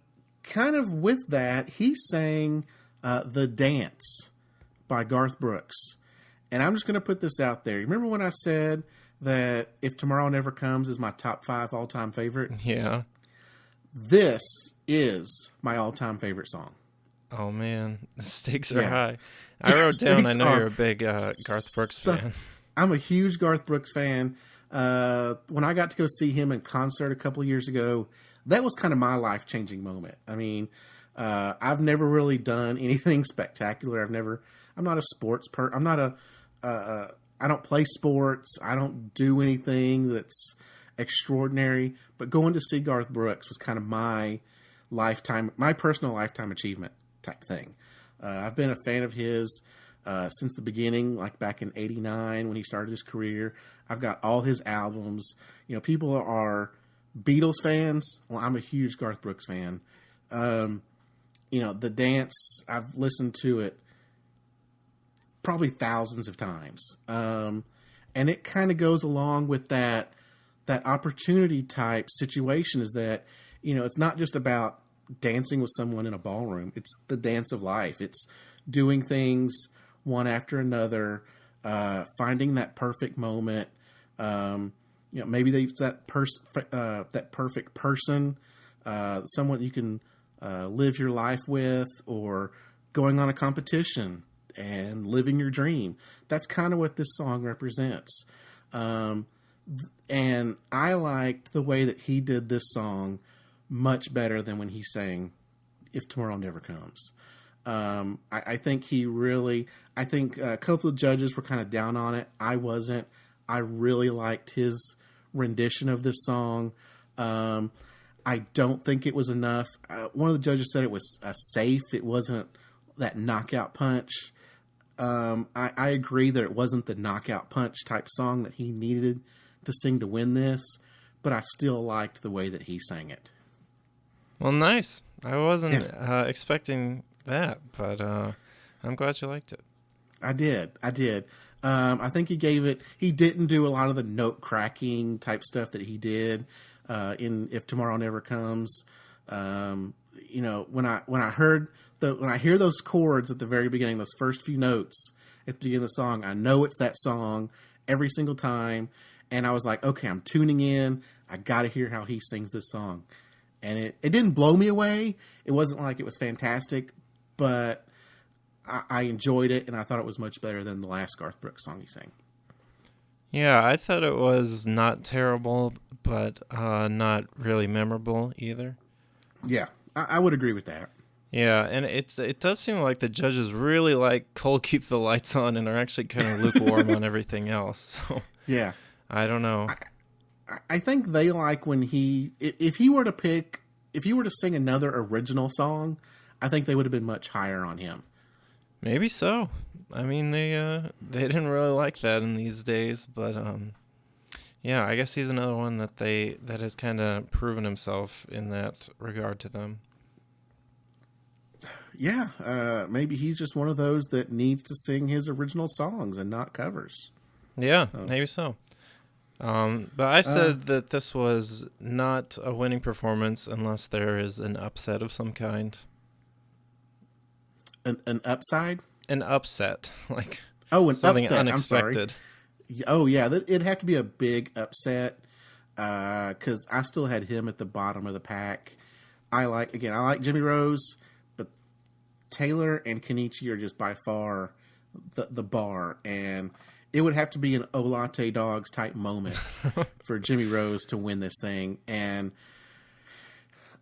of with that, he sang The Dance by Garth Brooks. And I'm just going to put this out there. Remember when I said that If Tomorrow Never Comes is my top 5 all-time favorite. Yeah. This is my all-time favorite song. Oh man, the stakes are Yeah. high. I wrote down. I Stakes know are you're a big Garth Brooks fan. I'm a huge Garth Brooks fan. When I got to go see him in concert a couple years ago, that was kind of my life-changing moment. I mean, I've never really done anything spectacular. I'm not a sports I'm not I don't play sports. I don't do anything that's extraordinary. But going to see Garth Brooks was kind of my personal lifetime achievement type thing. I've been a fan of his since the beginning, like back in '89 when he started his career. I've got all his albums. You know, people are Beatles fans. Well, I'm a huge Garth Brooks fan. You know, The Dance, I've listened to it probably thousands of times. And it kind of goes along with that opportunity type situation, is that, you know, it's not just about dancing with someone in a ballroom. It's the dance of life. It's doing things one after another, finding that perfect moment. You know, maybe it's that perfect person, someone you can live your life with, or going on a competition and living your dream. That's kind of what this song represents. And I liked the way that he did this song much better than when he sang If Tomorrow Never Comes. I think a couple of judges were kind of down on it. I wasn't. I really liked his rendition of this song. I don't think it was enough. One of the judges said it was safe. It wasn't that knockout punch. I agree that it wasn't the knockout punch type song that he needed to sing to win this, but I still liked the way that he sang it. Well, nice. I wasn't expecting that, but I'm glad you liked it. I did. I think he didn't do a lot of the note cracking type stuff that he did in If Tomorrow Never Comes. You know, when I hear those chords at the very beginning, those first few notes at the beginning of the song, I know it's that song every single time. And I was like, okay, I'm tuning in. I got to hear how he sings this song. And it didn't blow me away. It wasn't like it was fantastic, but I enjoyed it, and I thought it was much better than the last Garth Brooks song he sang. Yeah, I thought it was not terrible, but not really memorable either. Yeah, I would agree with that. Yeah, and it does seem like the judges really like Cole Keep the Lights On and are actually kind of lukewarm on everything else. So yeah, I don't know. I think they like when if he were to sing another original song, I think they would have been much higher on him. Maybe so. I mean, they didn't really like that in these days, but yeah, I guess he's another one that has kind of proven himself in that regard to them. Yeah, maybe he's just one of those that needs to sing his original songs and not covers. Yeah, maybe so. But I said that this was not a winning performance unless there is an upset of some kind. An upside? An upset, like an something upset. unexpected. I'm sorry. Oh yeah, it'd have to be a big upset because I still had him at the bottom of the pack. I like Jimmy Rose, but Taylor and Kenichi are just by far the bar, and it would have to be an Olate Dogs type moment for Jimmy Rose to win this thing. And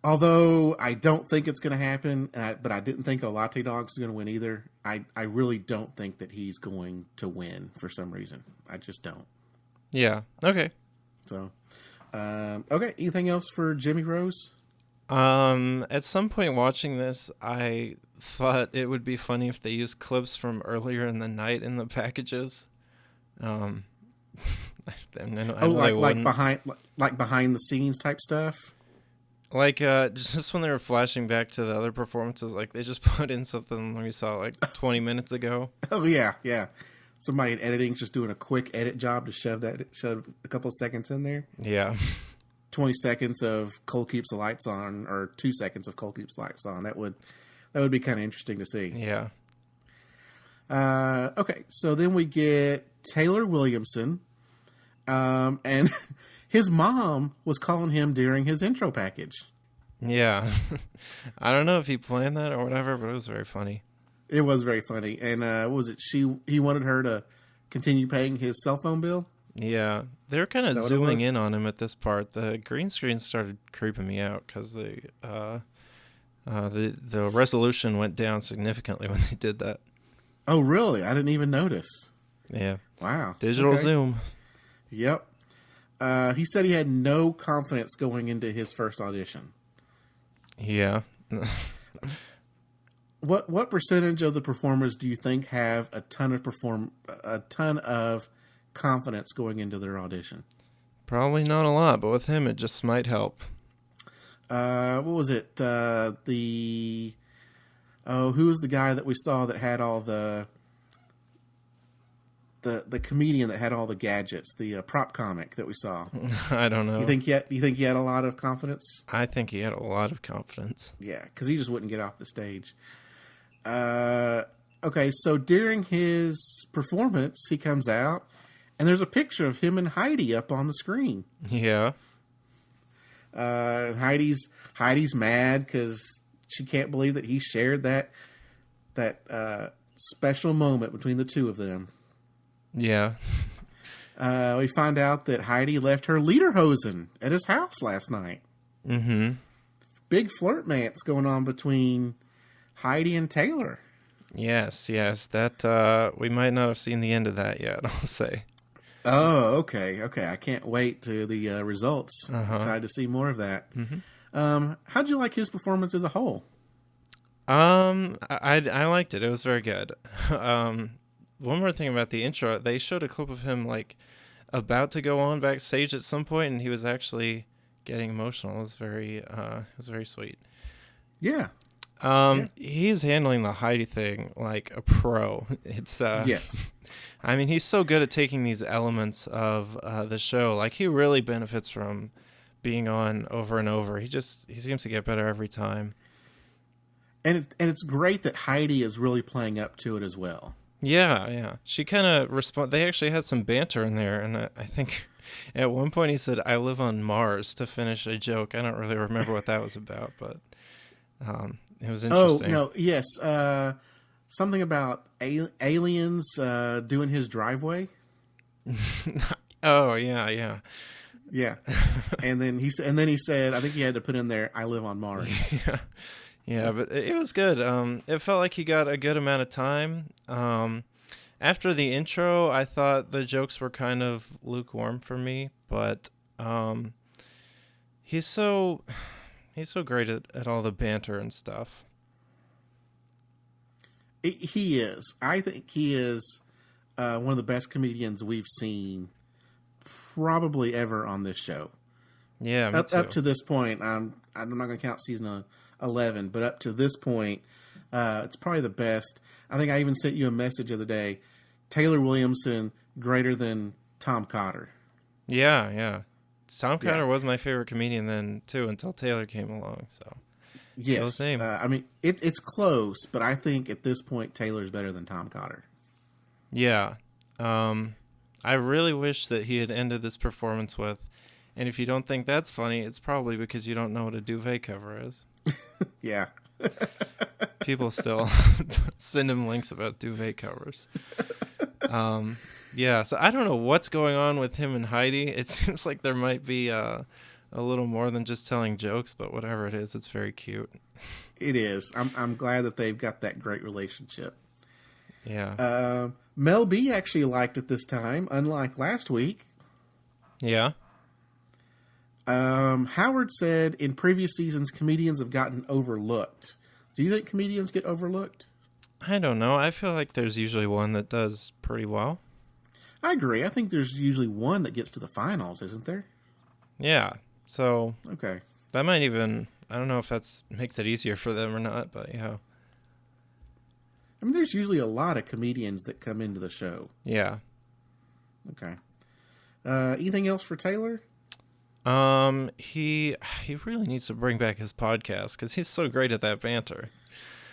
although I don't think it's going to happen, but I didn't think Olate Dogs was going to win either, I really don't think that he's going to win for some reason. I just don't. Yeah. Okay. So, okay. Anything else for Jimmy Rose? At some point watching this, I thought it would be funny if they used clips from earlier in the night in the packages. I know like behind the scenes type stuff. Like just when they were flashing back to the other performances, like they just put in something we saw like 20 minutes ago. Oh yeah. Somebody in editing's just doing a quick edit job to shove a couple of seconds in there. Yeah. 20 seconds of Cole Keeps the Lights On, or 2 seconds of Cole Keeps the Lights On. That would be kind of interesting to see. Yeah. Okay, so then we get Taylor Williamson. And his mom was calling him during his intro package. Yeah. I don't know if he planned that or whatever, but it was very funny. It was very funny. And what was it? He wanted her to continue paying his cell phone bill. Yeah. They were kind Is of that what it zooming was? in on him at this part. The green screen started creeping me out because the resolution went down significantly when they did that. Oh, really? I didn't even notice. Yeah. Wow. Digital Okay. zoom. Yep. He said he had no confidence going into his first audition. Yeah. What percentage of the performers do you think have a ton of confidence going into their audition? Probably not a lot, but with him it just might help. What was it? Who was the guy that we saw that had all the comedian that had all the gadgets, the prop comic that we saw? I don't know. You think he had a lot of confidence? I think he had a lot of confidence. Yeah, because he just wouldn't get off the stage. Okay, so during his performance, he comes out, and there's a picture of him and Heidi up on the screen. Yeah. Heidi's mad because she can't believe that he shared that special moment between the two of them. Yeah. We find out that Heidi left her lederhosen at his house last night. Mm-hmm. Big flirtmance going on between Heidi and Taylor. Yes. That we might not have seen the end of that yet, I'll say. Oh, okay. I can't wait to the results. Excited to see more of that. Mm-hmm. How'd you like his performance as a whole? I liked it. It was very good. One more thing about the intro, they showed a clip of him like about to go on backstage at some point, and he was actually getting emotional. It was very sweet. Yeah. He's handling the Heidi thing like a pro. It's Yes. I mean, he's so good at taking these elements of the show. Like, he really benefits from being on over and over. He seems to get better every time. And it's great that Heidi is really playing up to it as well. Yeah. She kind of they actually had some banter in there, and I think at one point he said, "I live on Mars," to finish a joke. I don't really remember what that was about, but it was interesting. Oh, no, yes. Something about aliens doing his driveway. Oh, yeah. Yeah. And then he said, I think he had to put in there, "I live on Mars." Yeah, but it was good. It felt like he got a good amount of time. After the intro, I thought the jokes were kind of lukewarm for me, but he's so great at all the banter and stuff. He is. I think he is one of the best comedians we've seen probably ever on this show. Yeah, me too. Up to this point, I'm not going to count season 11, but up to this point, it's probably the best. I think I even sent you a message the other day. Taylor Williamson greater than Tom Cotter. Yeah. Tom Cotter was my favorite comedian then too, until Taylor came along. So yes, same. I mean it's close, but I think at this point Taylor's better than Tom Cotter. Yeah, I really wish that he had ended this performance with, "And if you don't think that's funny, it's probably because you don't know what a duvet cover is." Yeah. People still send him links about duvet covers. Yeah, so I don't know what's going on with him and Heidi. It seems like there might be a little more than just telling jokes, but whatever it is, it's very cute. It is. I'm glad that they've got that great relationship. Yeah. Mel B actually liked it this time, unlike last week. Yeah. Howard said in previous seasons comedians have gotten overlooked. Do you think comedians get overlooked? I don't know. I feel like there's usually one that does pretty well. I agree. I think there's usually one that gets to the finals, isn't there? Yeah. So Okay. that might even, I don't know if that's makes it easier for them or not, but yeah. I mean, there's usually a lot of comedians that come into the show. Yeah. Okay. Anything else for Taylor? He really needs to bring back his podcast because he's so great at that banter.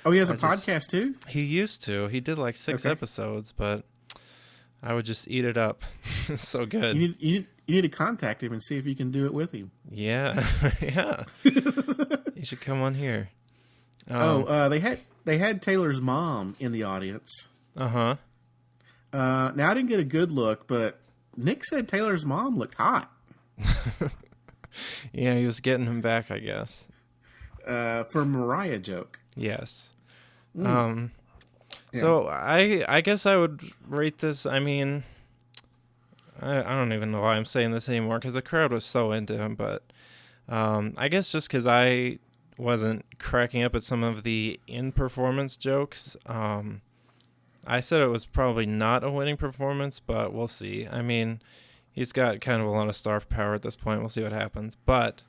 Oh, he has a podcast too? He used to. He did like 6 Okay. episodes, but I would just eat it up. So good. You need to contact him and see if you can do it with him. Yeah. Yeah. You should come on here. They had Taylor's mom in the audience. Uh-huh. Now I didn't get a good look, but Nick said Taylor's mom looked hot. Yeah, he was getting him back, I guess. For Mariah joke. Yes. Yeah. So I guess I would rate this. I mean, I don't even know why I'm saying this anymore because the crowd was so into him. But I guess just because I wasn't cracking up at some of the in-performance jokes, I said it was probably not a winning performance, but we'll see. I mean, he's got kind of a lot of star power at this point. We'll see what happens. But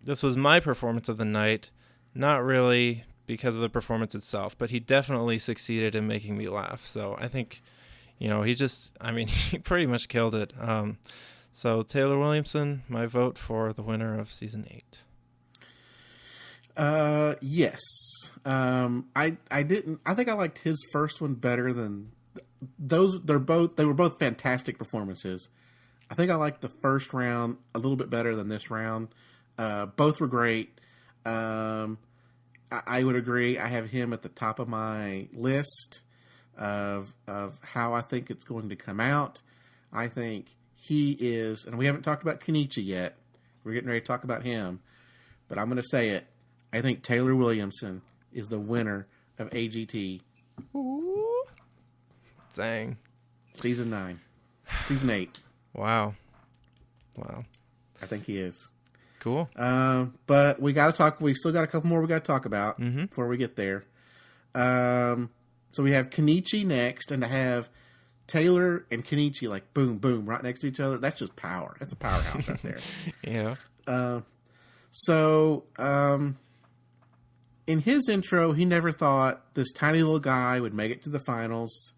this was my performance of the night, not really because of the performance itself, but he definitely succeeded in making me laugh. So I think, he pretty much killed it. So Taylor Williamson, my vote for the winner of season 8. Yes. I think I liked his first one better than those. They were both fantastic performances. I think I liked the first round a little bit better than this round. Both were great. I would agree. I have him at the top of my list of how I think it's going to come out. I think he is, and we haven't talked about Kenichi yet. We're getting ready to talk about him, but I'm going to say it. I think Taylor Williamson is the winner of AGT. Ooh. Dang. Season 8. Wow. I think he is. Cool. But we got to talk. We still got a couple more we got to talk about before we get there. So we have Kenichi next, and to have Taylor and Kenichi like boom, boom, right next to each other. That's just power. That's a powerhouse right there. Yeah. So in his intro, he never thought this tiny little guy would make it to the finals.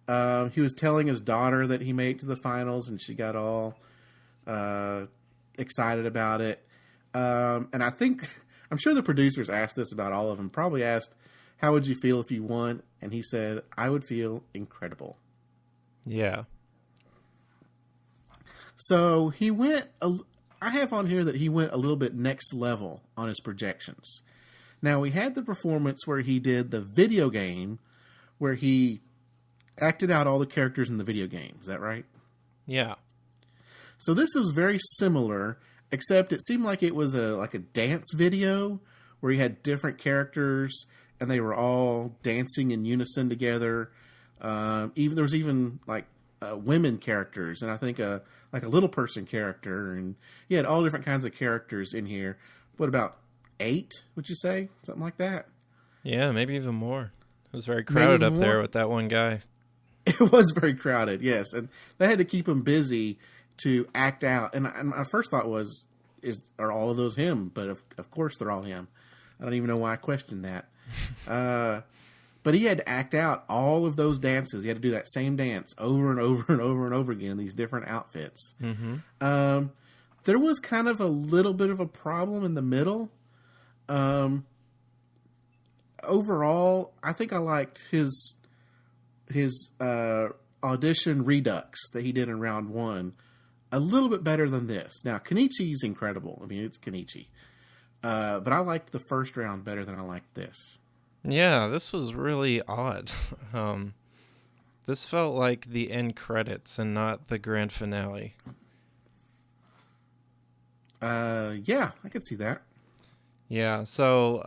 He was telling his daughter that he made it to the finals, and she got all excited about it. And I'm sure the producers asked this about all of them. Probably asked, "How would you feel if you won?" And he said, "I would feel incredible." Yeah. So he went. I have on here that he went a little bit next level on his projections. Now, we had the performance where he did the video game, where he acted out all the characters in the video game. Is that right? Yeah. So this was very similar, except it seemed like it was a dance video where he had different characters and they were all dancing in unison together. There was even women characters, and I think a little person character, and he had all different kinds of characters in here. What about 8? Would you say something like that? Yeah, maybe even more. It was very crowded up there with that one guy. It was very crowded, yes, and they had to keep him busy to act out. And my first thought was, are all of those him? But of course they're all him. I don't even know why I questioned that. But he had to act out all of those dances. He had to do that same dance over and over and over and over again, these different outfits. Mm-hmm. There was kind of a little bit of a problem in the middle. Overall, I think I liked his audition redux that he did in round 1 a little bit better than this. Now, Kenichi's incredible. I mean, it's Kenichi. But I liked the first round better than I liked this. Yeah, this was really odd. This felt like the end credits and not the grand finale. Yeah, I could see that. Yeah, so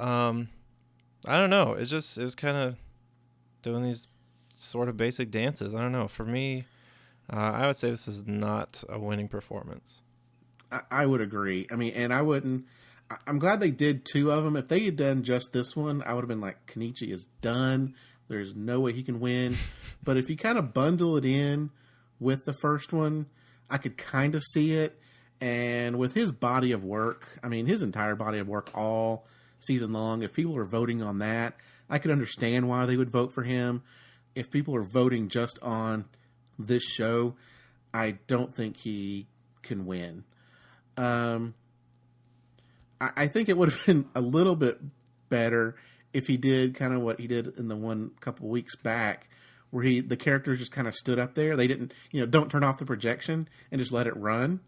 I don't know. It was kind of doing these sort of basic dances. I don't know. For me, I would say this is not a winning performance. I would agree. I mean, and I wouldn't. I'm glad they did 2 of them. If they had done just this one, I would have been like, Kenichi is done. There's no way he can win. But if you kind of bundle it in with the first one, I could kind of see it. And with his body of work, I mean, his entire body of work all season long, if people are voting on that, I could understand why they would vote for him. If people are voting just on this show, I don't think he can win. I think it would have been a little bit better if he did kind of what he did in the one couple weeks back, where the characters just kind of stood up there. They didn't, don't turn off the projection and just let it run.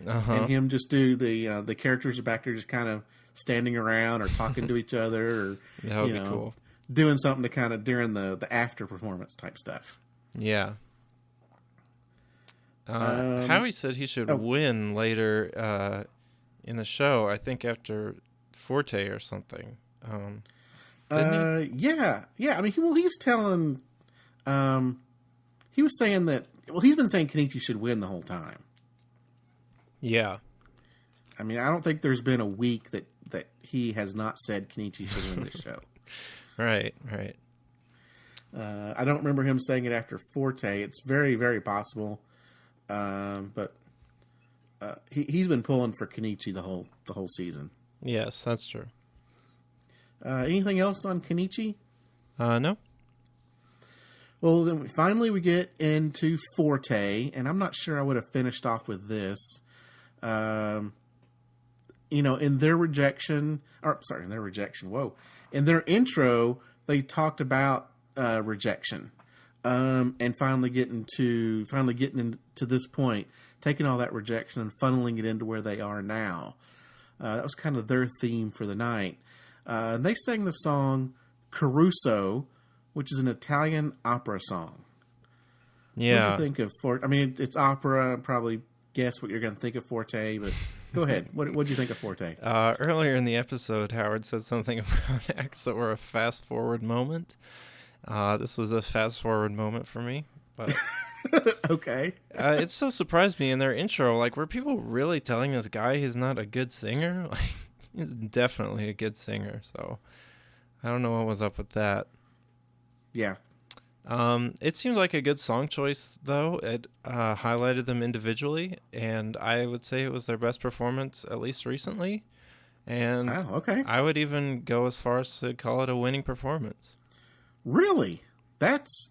And him just do the characters are back there just kind of standing around or talking to each other or That would be cool. doing something to kind of during the after performance type stuff. Yeah. Howie said he should win later in the show. I think after Forte or something. Didn't he? Yeah. I mean, he was telling. He was saying that. Well, he's been saying Kenichi should win the whole time. Yeah. I mean, I don't think there's been a week that he has not said Kenichi should win this show. Right. I don't remember him saying it after Forte. It's very, very possible. But he's been pulling for Kenichi the whole season. Yes, that's true. Anything else on Kenichi? No. Well, then finally we get into Forte, and I'm not sure I would have finished off with this. In their rejection, in their intro, they talked about rejection, and finally getting into this point, taking all that rejection and funneling it into where they are now. That was kind of their theme for the night. And they sang the song Caruso, which is an Italian opera song. Yeah. What do you think of Forte? I mean, it's opera. Probably guess what you're going to think of Forte, but go ahead. What do you think of Forte? Earlier in the episode, Howard said something about acts that were a fast-forward moment. This was a fast-forward moment for me. But Okay. it so surprised me in their intro. Like, were people really telling this guy he's not a good singer? Like, he's definitely a good singer, so I don't know what was up with that. Yeah. It seemed like a good song choice, though. It highlighted them individually, and I would say it was their best performance, at least recently. And okay. I would even go as far as to call it a winning performance. Really? That's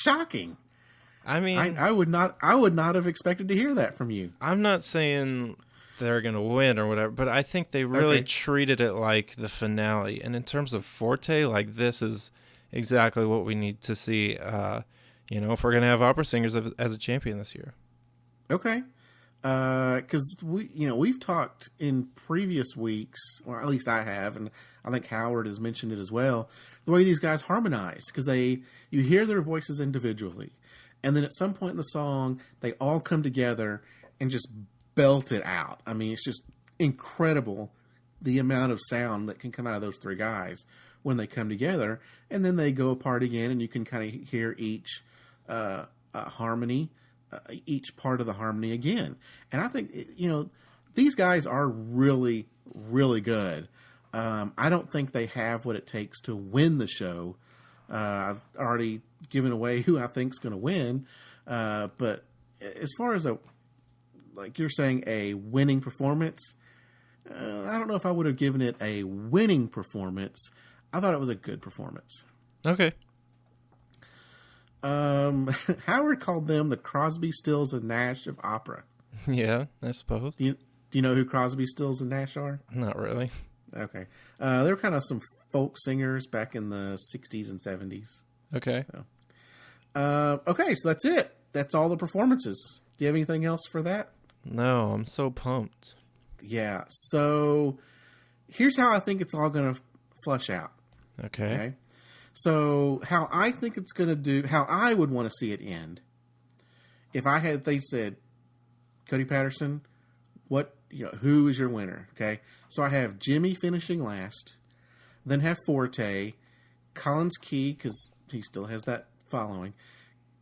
shocking. I mean, I would not have expected to hear that from you. I'm not saying they're going to win or whatever, but I think they really treated it like the finale. And in terms of Forte, like, this is exactly what we need to see, if we're going to have opera singers as a champion this year. Okay. Because we've talked in previous weeks, or at least I have, and I think Howard has mentioned it as well, the way these guys harmonize, because you hear their voices individually, and then at some point in the song, they all come together and just belt it out. I mean, it's just incredible the amount of sound that can come out of those three guys when they come together, and then they go apart again, and you can kind of hear each harmony, each part of the harmony again. And I think, these guys are really, really good. I don't think they have what it takes to win the show. I've already given away who I think is going to win. But as far as like you're saying, a winning performance, I don't know if I would have given it a winning performance. I thought it was a good performance. Okay. Howard called them the Crosby, Stills, and Nash of opera. Yeah, I suppose. Do you know who Crosby, Stills, and Nash are? Not really. Okay. They were kind of some folk singers back in the 60s and 70s. Okay. Okay, so that's it. That's all the performances. Do you have anything else for that? No, I'm so pumped. Yeah, so here's how I think it's all going to flush out. Okay. So how I think it's going to do, how I would want to see it end, if they said, Cody Patterson, who is your winner? Okay. So I have Jimmy finishing last, then have Forte, Collins Key, because he still has that following,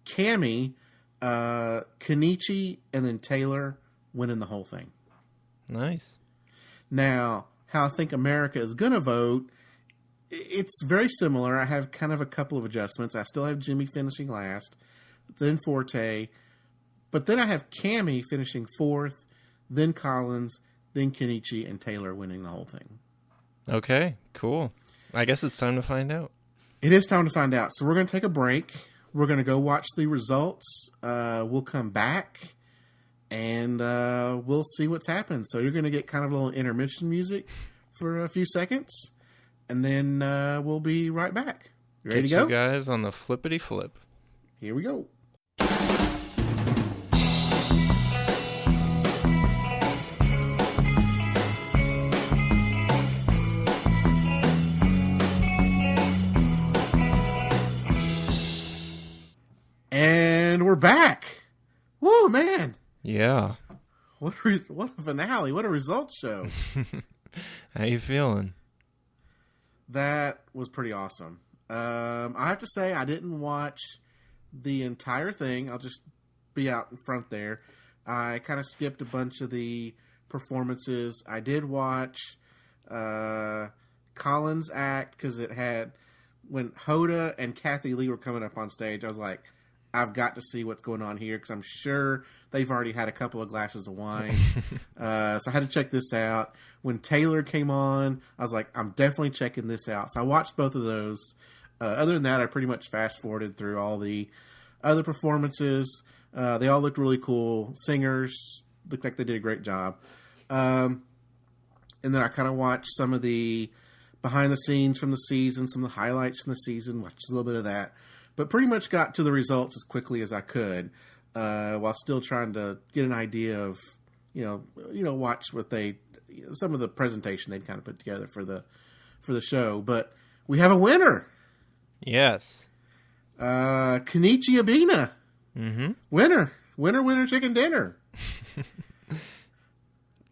Cammy, Kenichi, and then Taylor winning the whole thing. Nice. Now, how I think America is going to vote, it's very similar. I have kind of a couple of adjustments. I still have Jimmy finishing last, then Forte, but then I have Cammy finishing fourth, then Collins, then Kenichi, and Taylor winning the whole thing. Okay, cool. I guess it's time to find out. It is time to find out. So we're going to take a break. We're going to go watch the results. We'll come back, and we'll see what's happened. So you're going to get kind of a little intermission music for a few seconds, and then we'll be right back. You ready to go? You guys on the flippity flip. Here we go. And we're back. Woo, man. Yeah. What a finale. What a results show. How you feeling? That was pretty awesome. I have to say, I didn't watch the entire thing. I'll just be out in front there. I kind of skipped a bunch of the performances. I did watch Colin's act because it had, when Hoda and Kathy Lee were coming up on stage, I was like, I've got to see what's going on here because I'm sure they've already had a couple of glasses of wine. So I had to check this out. When Taylor came on, I was like, I'm definitely checking this out. So I watched both of those. Other than that, I pretty much fast-forwarded through all the other performances. They all looked really cool. Singers looked like they did a great job. And then I kind of watched some of the behind-the-scenes from the season, some of the highlights from the season, watched a little bit of that. But pretty much got to the results as quickly as I could, while still trying to get an idea of, watch what some of the presentation they'd kind of put together for the show. But we have a winner. Yes. Kenichi Abina. Mm-hmm. Winner, chicken dinner.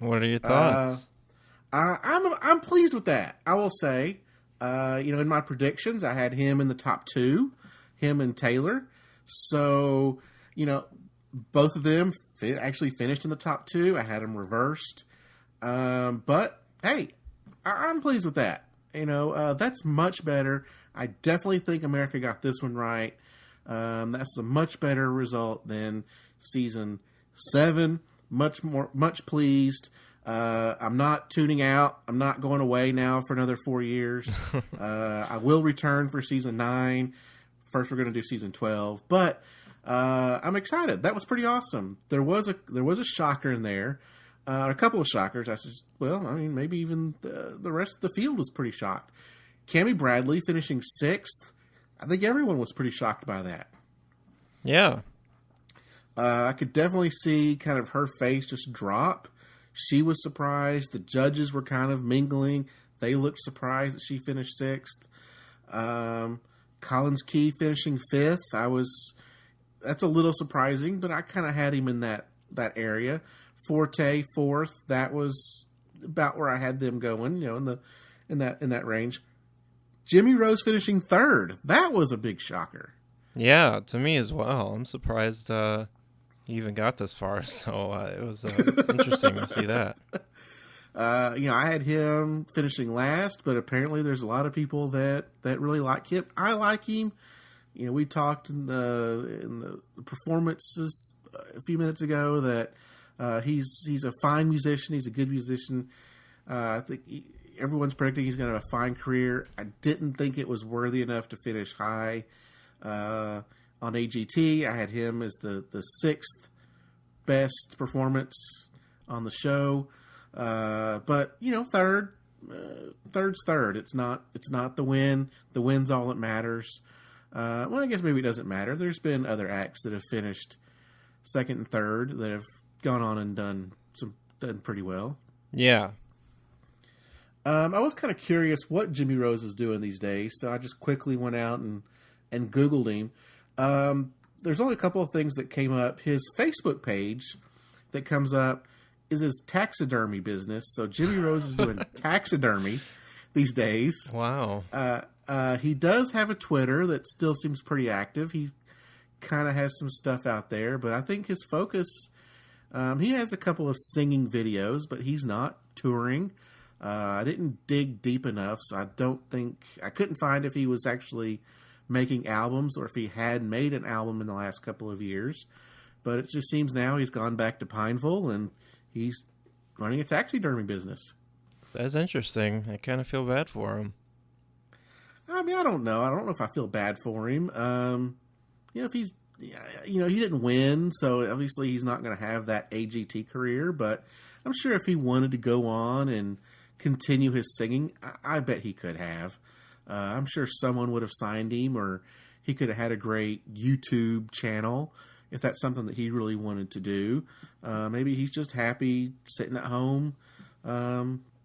What are your thoughts? I'm pleased with that. I will say, in my predictions, I had him in the top 2. Him and Taylor. So, both of them actually finished in the top 2. I had them reversed. But, hey, I'm pleased with that. That's much better. I definitely think America got this one right. That's a much better result than season 7. Much pleased. I'm not tuning out. I'm not going away now for another 4 years. I will return for season 9. First, we're going to do season 12, but I'm excited. That was pretty awesome. There was a shocker in there, a couple of shockers. I said, maybe even the rest of the field was pretty shocked. Cammie Bradley finishing 6th. I think everyone was pretty shocked by that. Yeah. I could definitely see kind of her face just drop. She was surprised. The judges were kind of mingling. They looked surprised that she finished 6th. Collins Key finishing 5th. That's a little surprising, but I kind of had him in that area. Forte 4th. That was about where I had them going, in that range. Jimmy Rose finishing 3rd. That was a big shocker. Yeah, to me as well. I'm surprised he even got this far. So it was interesting to see that. I had him finishing last, but apparently there's a lot of people that really like him. I like him. We talked in the performances a few minutes ago that he's a fine musician. He's a good musician. I think everyone's predicting he's going to have a fine career. I didn't think it was worthy enough to finish high on AGT. I had him as the 6th best performance on the show. But third's third. It's not the win. The win's all that matters. I guess maybe it doesn't matter. There's been other acts that have finished 2nd and 3rd that have gone on and done pretty well. Yeah. I was kind of curious what Jimmy Rose is doing these days, so I just quickly went out and Googled him. There's only a couple of things that came up. His Facebook page that comes up is his taxidermy business. So Jimmy Rose is doing taxidermy these days. Wow. He does have a Twitter that still seems pretty active. He kind of has some stuff out there, but I think his focus, he has a couple of singing videos, but he's not touring. I didn't dig deep enough, so I couldn't find if he was actually making albums or if he had made an album in the last couple of years. But it just seems now he's gone back to Pineville and he's running a taxidermy business. That's interesting. I kind of feel bad for him. I mean, I don't know. I don't know if I feel bad for him. If he's, he didn't win, so obviously he's not going to have that AGT career. But I'm sure if he wanted to go on and continue his singing, I bet he could have. I'm sure someone would have signed him, or he could have had a great YouTube channel if that's something that he really wanted to do. Maybe he's just happy sitting at home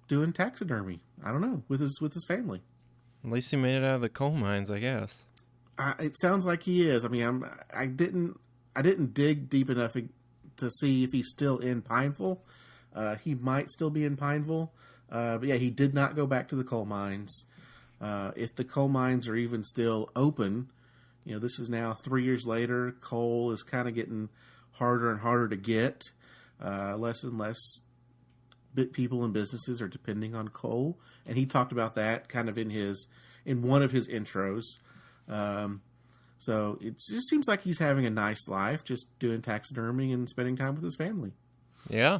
doing taxidermy. I don't know, with his family. At least he made it out of the coal mines, I guess. It sounds like he is. I mean, I didn't dig deep enough to see if he's still in Pineville. He might still be in Pineville. But yeah, he did not go back to the coal mines. If the coal mines are even still open, this is now 3 years later. Coal is kind of getting harder and harder to get. Less and less people and businesses are depending on coal, and he talked about that kind of in one of his intros. So it just seems like he's having a nice life, just doing taxidermy and spending time with his family. Yeah.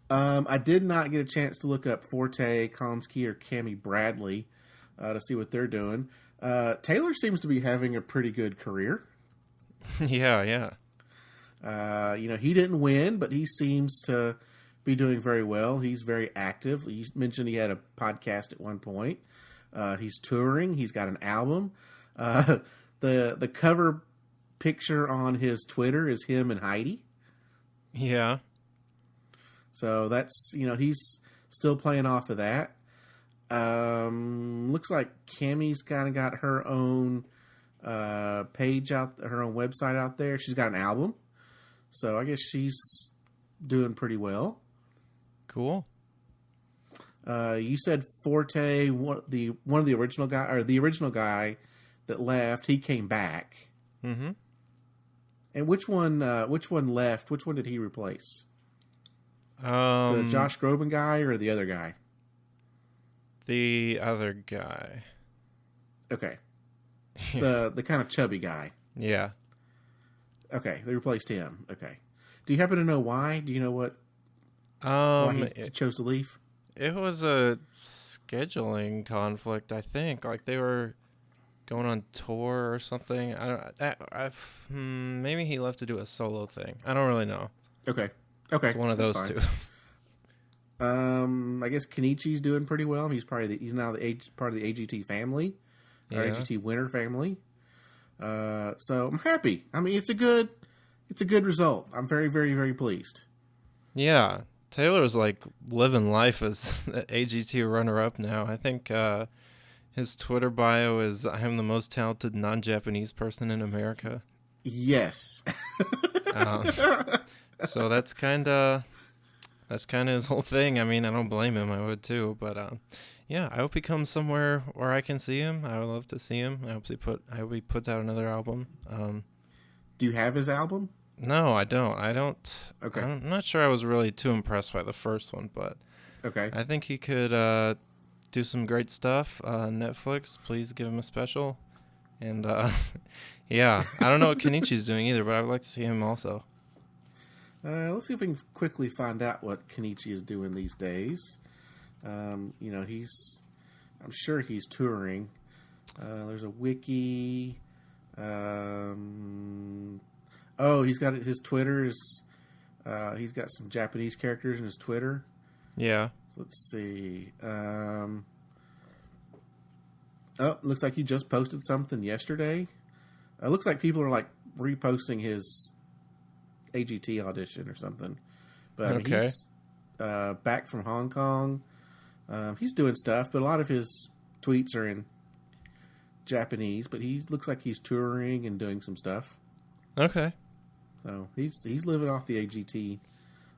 I did not get a chance to look up Forte, Konski, or Cammie Bradley to see what they're doing. Taylor seems to be having a pretty good career. Yeah. He didn't win, but he seems to be doing very well. He's very active. You mentioned he had a podcast at one point. He's touring. He's got an album. The cover picture on his Twitter is him and Heidi. Yeah. So that's, he's still playing off of that. Looks like Cammie's kind of got her own page her own website out there. She's got an album. So I guess she's doing pretty well. Cool. You said Forte, one of the original guy, or the original guy that left, he came back. Mm-hmm. And which one left? Which one did he replace? The Josh Groban guy or the other guy? The other guy. Okay. The kind of chubby guy. Yeah. Okay, they replaced him. Okay. Do you happen to know why? Do you know why he chose to leave? It was a scheduling conflict, I think. Like they were going on tour or something. Maybe he left to do a solo thing. I don't really know. Okay. It's one of those two. I guess Kenichi's doing pretty well. He's now part of the AGT family, or AGT winner family. So I'm happy. I mean, it's a good result. I'm very, very, very pleased. Yeah, Taylor's like living life as the AGT runner-up now. I think his Twitter bio is "I'm the most talented non-Japanese person in America." Yes. So that's kind of his whole thing. I mean, I don't blame him. I would too. But yeah, I hope he comes somewhere where I can see him. I would love to see him. I hope he puts out another album. Do you have his album? No, I don't. Okay. I'm not sure I was really too impressed by the first one, but okay. I think he could do some great stuff. Netflix, please give him a special. And yeah, I don't know what Kenichi's doing either, but I would like to see him also. Let's see if we can quickly find out what Kenichi is doing these days. I'm sure he's touring. There's a wiki. He's got his Twitter is. He's got some Japanese characters in his Twitter. Yeah. So let's see. Looks like he just posted something yesterday. Looks like people are like reposting his AGT audition or something. But okay. He's back from Hong Kong. He's doing stuff, but a lot of his tweets are in Japanese. But he looks like he's touring and doing some stuff. Okay. So he's living off the AGT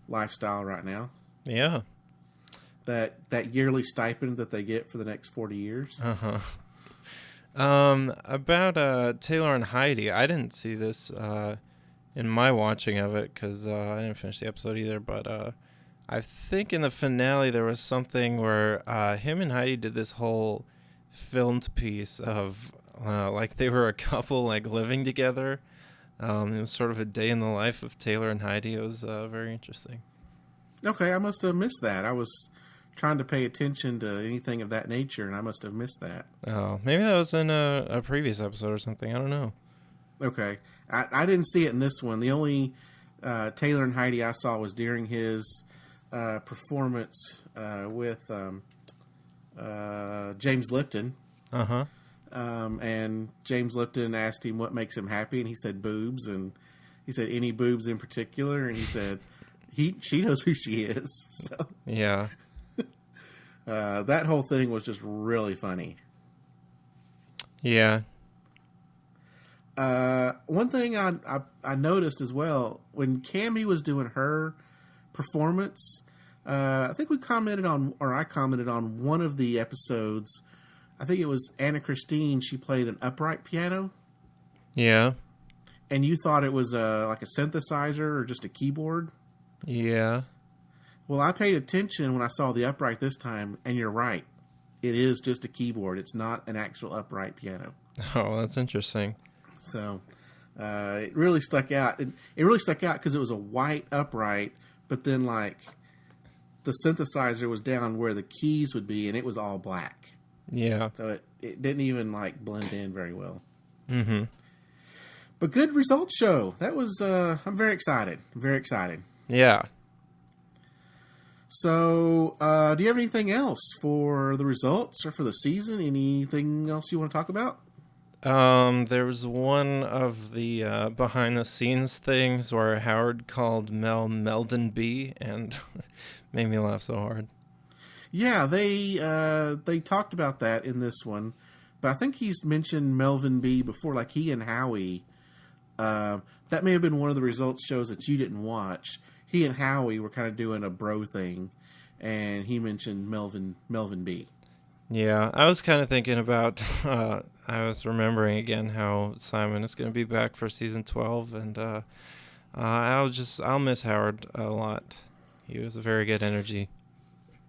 lifestyle right now. Yeah. That yearly stipend that they get for the next 40 years. Uh-huh. About Taylor and Heidi, I didn't see this in my watching of it because I didn't finish the episode either, but I think in the finale there was something where him and Heidi did this whole filmed piece of like they were a couple like living together. It was sort of a day in the life of Taylor and Heidi. It was very interesting. Okay, I must have missed that. I was trying to pay attention to anything of that nature, and I must have missed that. Oh, maybe that was in a previous episode or something. I don't know. Okay. I didn't see it in this one. The only Taylor and Heidi I saw was during his performance with James Lipton. Uh-huh. And James Lipton asked him what makes him happy, and he said boobs, and he said any boobs in particular, and he said she knows who she is. So Yeah. that whole thing was just really funny. Yeah. One thing I noticed as well, when Cammie was doing her performance, I think I commented on one of the episodes. I think it was Anna Christine. She played an upright piano, Yeah. and you thought it was like a synthesizer or just a keyboard. Yeah. Well, I paid attention when I saw the upright this time, and you're right. It is just a keyboard. It's not an actual upright piano. Oh, that's interesting. So it really stuck out. It really stuck out because it was a white upright, but then like the synthesizer was down where the keys would be, and it was all black. Yeah. So it didn't even like blend in very well. Mm-hmm. But good results show. That was I'm very excited. I'm very excited. Yeah. So do you have anything else for the results or for the season? Anything else you want to talk about? There was one of the behind the scenes things where Howard called Mel Meldon B, and made me laugh so hard. Yeah, they talked about that in this one, but I think he's mentioned Melvin B before, like he and Howie. That may have been one of the results shows that you didn't watch. He and Howie were kind of doing a bro thing, and he mentioned Melvin B. Yeah, I was kind of thinking about, I was remembering again how Simon is going to be back for season 12, and I'll miss Howard a lot. He was a very good energy.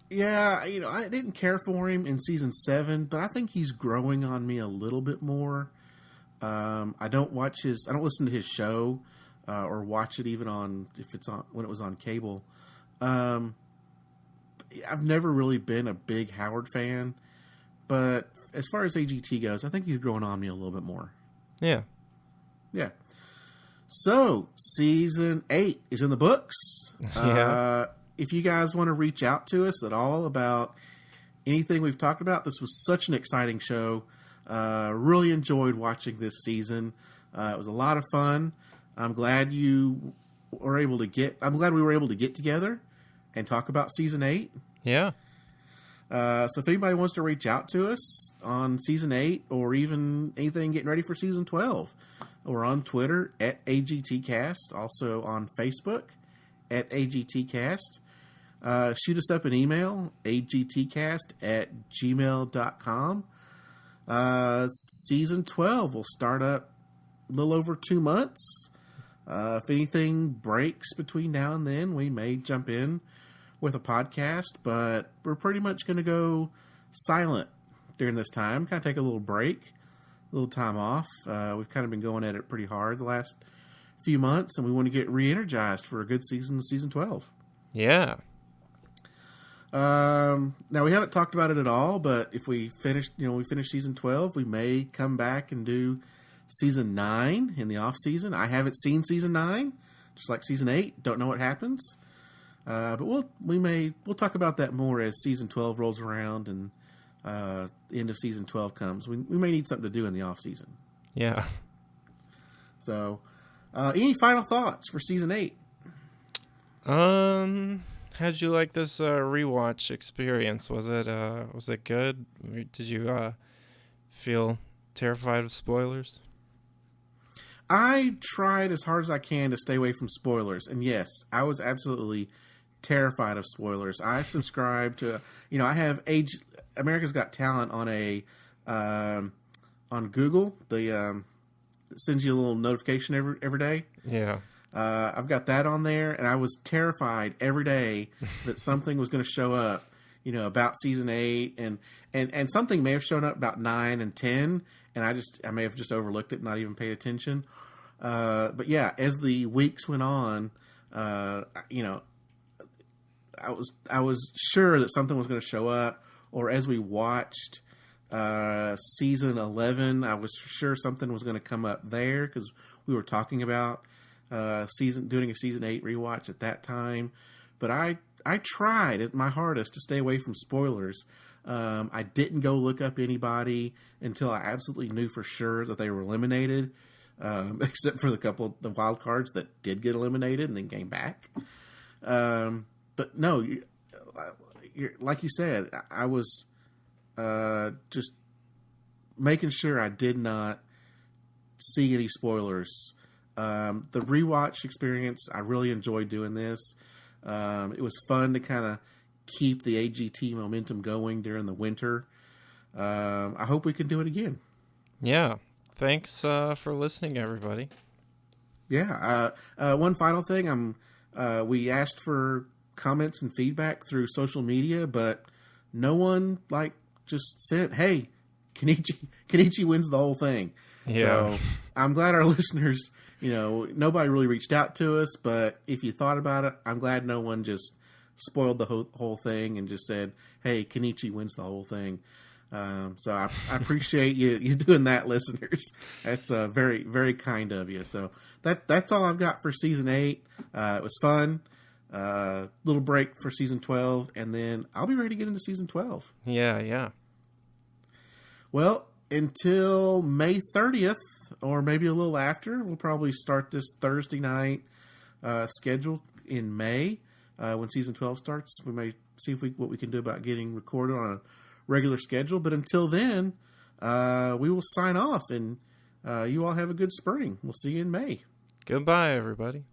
Yeah, I didn't care for him in season 7, but I think he's growing on me a little bit more. I don't listen to his show, or watch it even when it was on cable. I've never really been a big Howard fan, but as far as AGT goes, I think he's growing on me a little bit more. Yeah. Yeah. So, season 8 is in the books. Yeah. If you guys want to reach out to us at all about anything we've talked about, this was such an exciting show. Really enjoyed watching this season. It was a lot of fun. I'm glad we were able to get together and talk about season 8. Yeah. So if anybody wants to reach out to us on season 8 or even anything getting ready for season 12, we're on Twitter at AGTcast, also on Facebook at AGTcast. Shoot us up an email, agtcast@gmail.com. Season 12 will start up a little over 2 months. If anything breaks between now and then, we may jump in with a podcast, but we're pretty much going to go silent during this time. Kind of take a little break, a little time off. We've kind of been going at it pretty hard the last few months, and we want to get re-energized for a good season 12. Yeah. Now we haven't talked about it at all, but if we finish season 12, we may come back and do season 9 in the off season. I haven't seen season 9, just like season 8. Don't know what happens. But we'll talk about that more as season 12 rolls around and the end of season 12 comes. We may need something to do in the off season. Yeah. So, any final thoughts for season 8? How'd you like this rewatch experience? Was it good? Did you feel terrified of spoilers? I tried as hard as I can to stay away from spoilers, and yes, I was absolutely terrified of spoilers. I subscribe to, I have America's Got Talent on on Google. It sends you a little notification every day. Yeah. I've got that on there, and I was terrified every day that something was going to show up, about season 8, and something may have shown up about 9 and 10, and I may have just overlooked it, not even paid attention. But yeah, as the weeks went on, I was sure that something was going to show up, or as we watched season 11, I was sure something was going to come up there because we were talking about doing a season 8 rewatch at that time. But I tried at my hardest to stay away from spoilers. I didn't go look up anybody until I absolutely knew for sure that they were eliminated, except for the wild cards that did get eliminated and then came back. But no, like you said, I was just making sure I did not see any spoilers. The rewatch experience, I really enjoyed doing this. It was fun to kind of keep the AGT momentum going during the winter. I hope we can do it again. Yeah. Thanks for listening, everybody. Yeah. One final thing. We asked for comments and feedback through social media, but no one just said, "Hey, Kenichi wins the whole thing." Yeah. So I'm glad our listeners, nobody really reached out to us, but if you thought about it, I'm glad no one just spoiled the whole thing and just said, "Hey, Kenichi wins the whole thing." So I appreciate you doing that, listeners. That's very, very kind of you. So that's all I've got for season 8. It was fun. Little break for season 12, and then I'll be ready to get into season 12. Yeah. Well, until May 30th, or maybe a little after, we'll probably start this Thursday night schedule in May. When season 12 starts, we may see what we can do about getting recorded on a regular schedule. But until then, we will sign off, and you all have a good spring. We'll see you in May. Goodbye, everybody.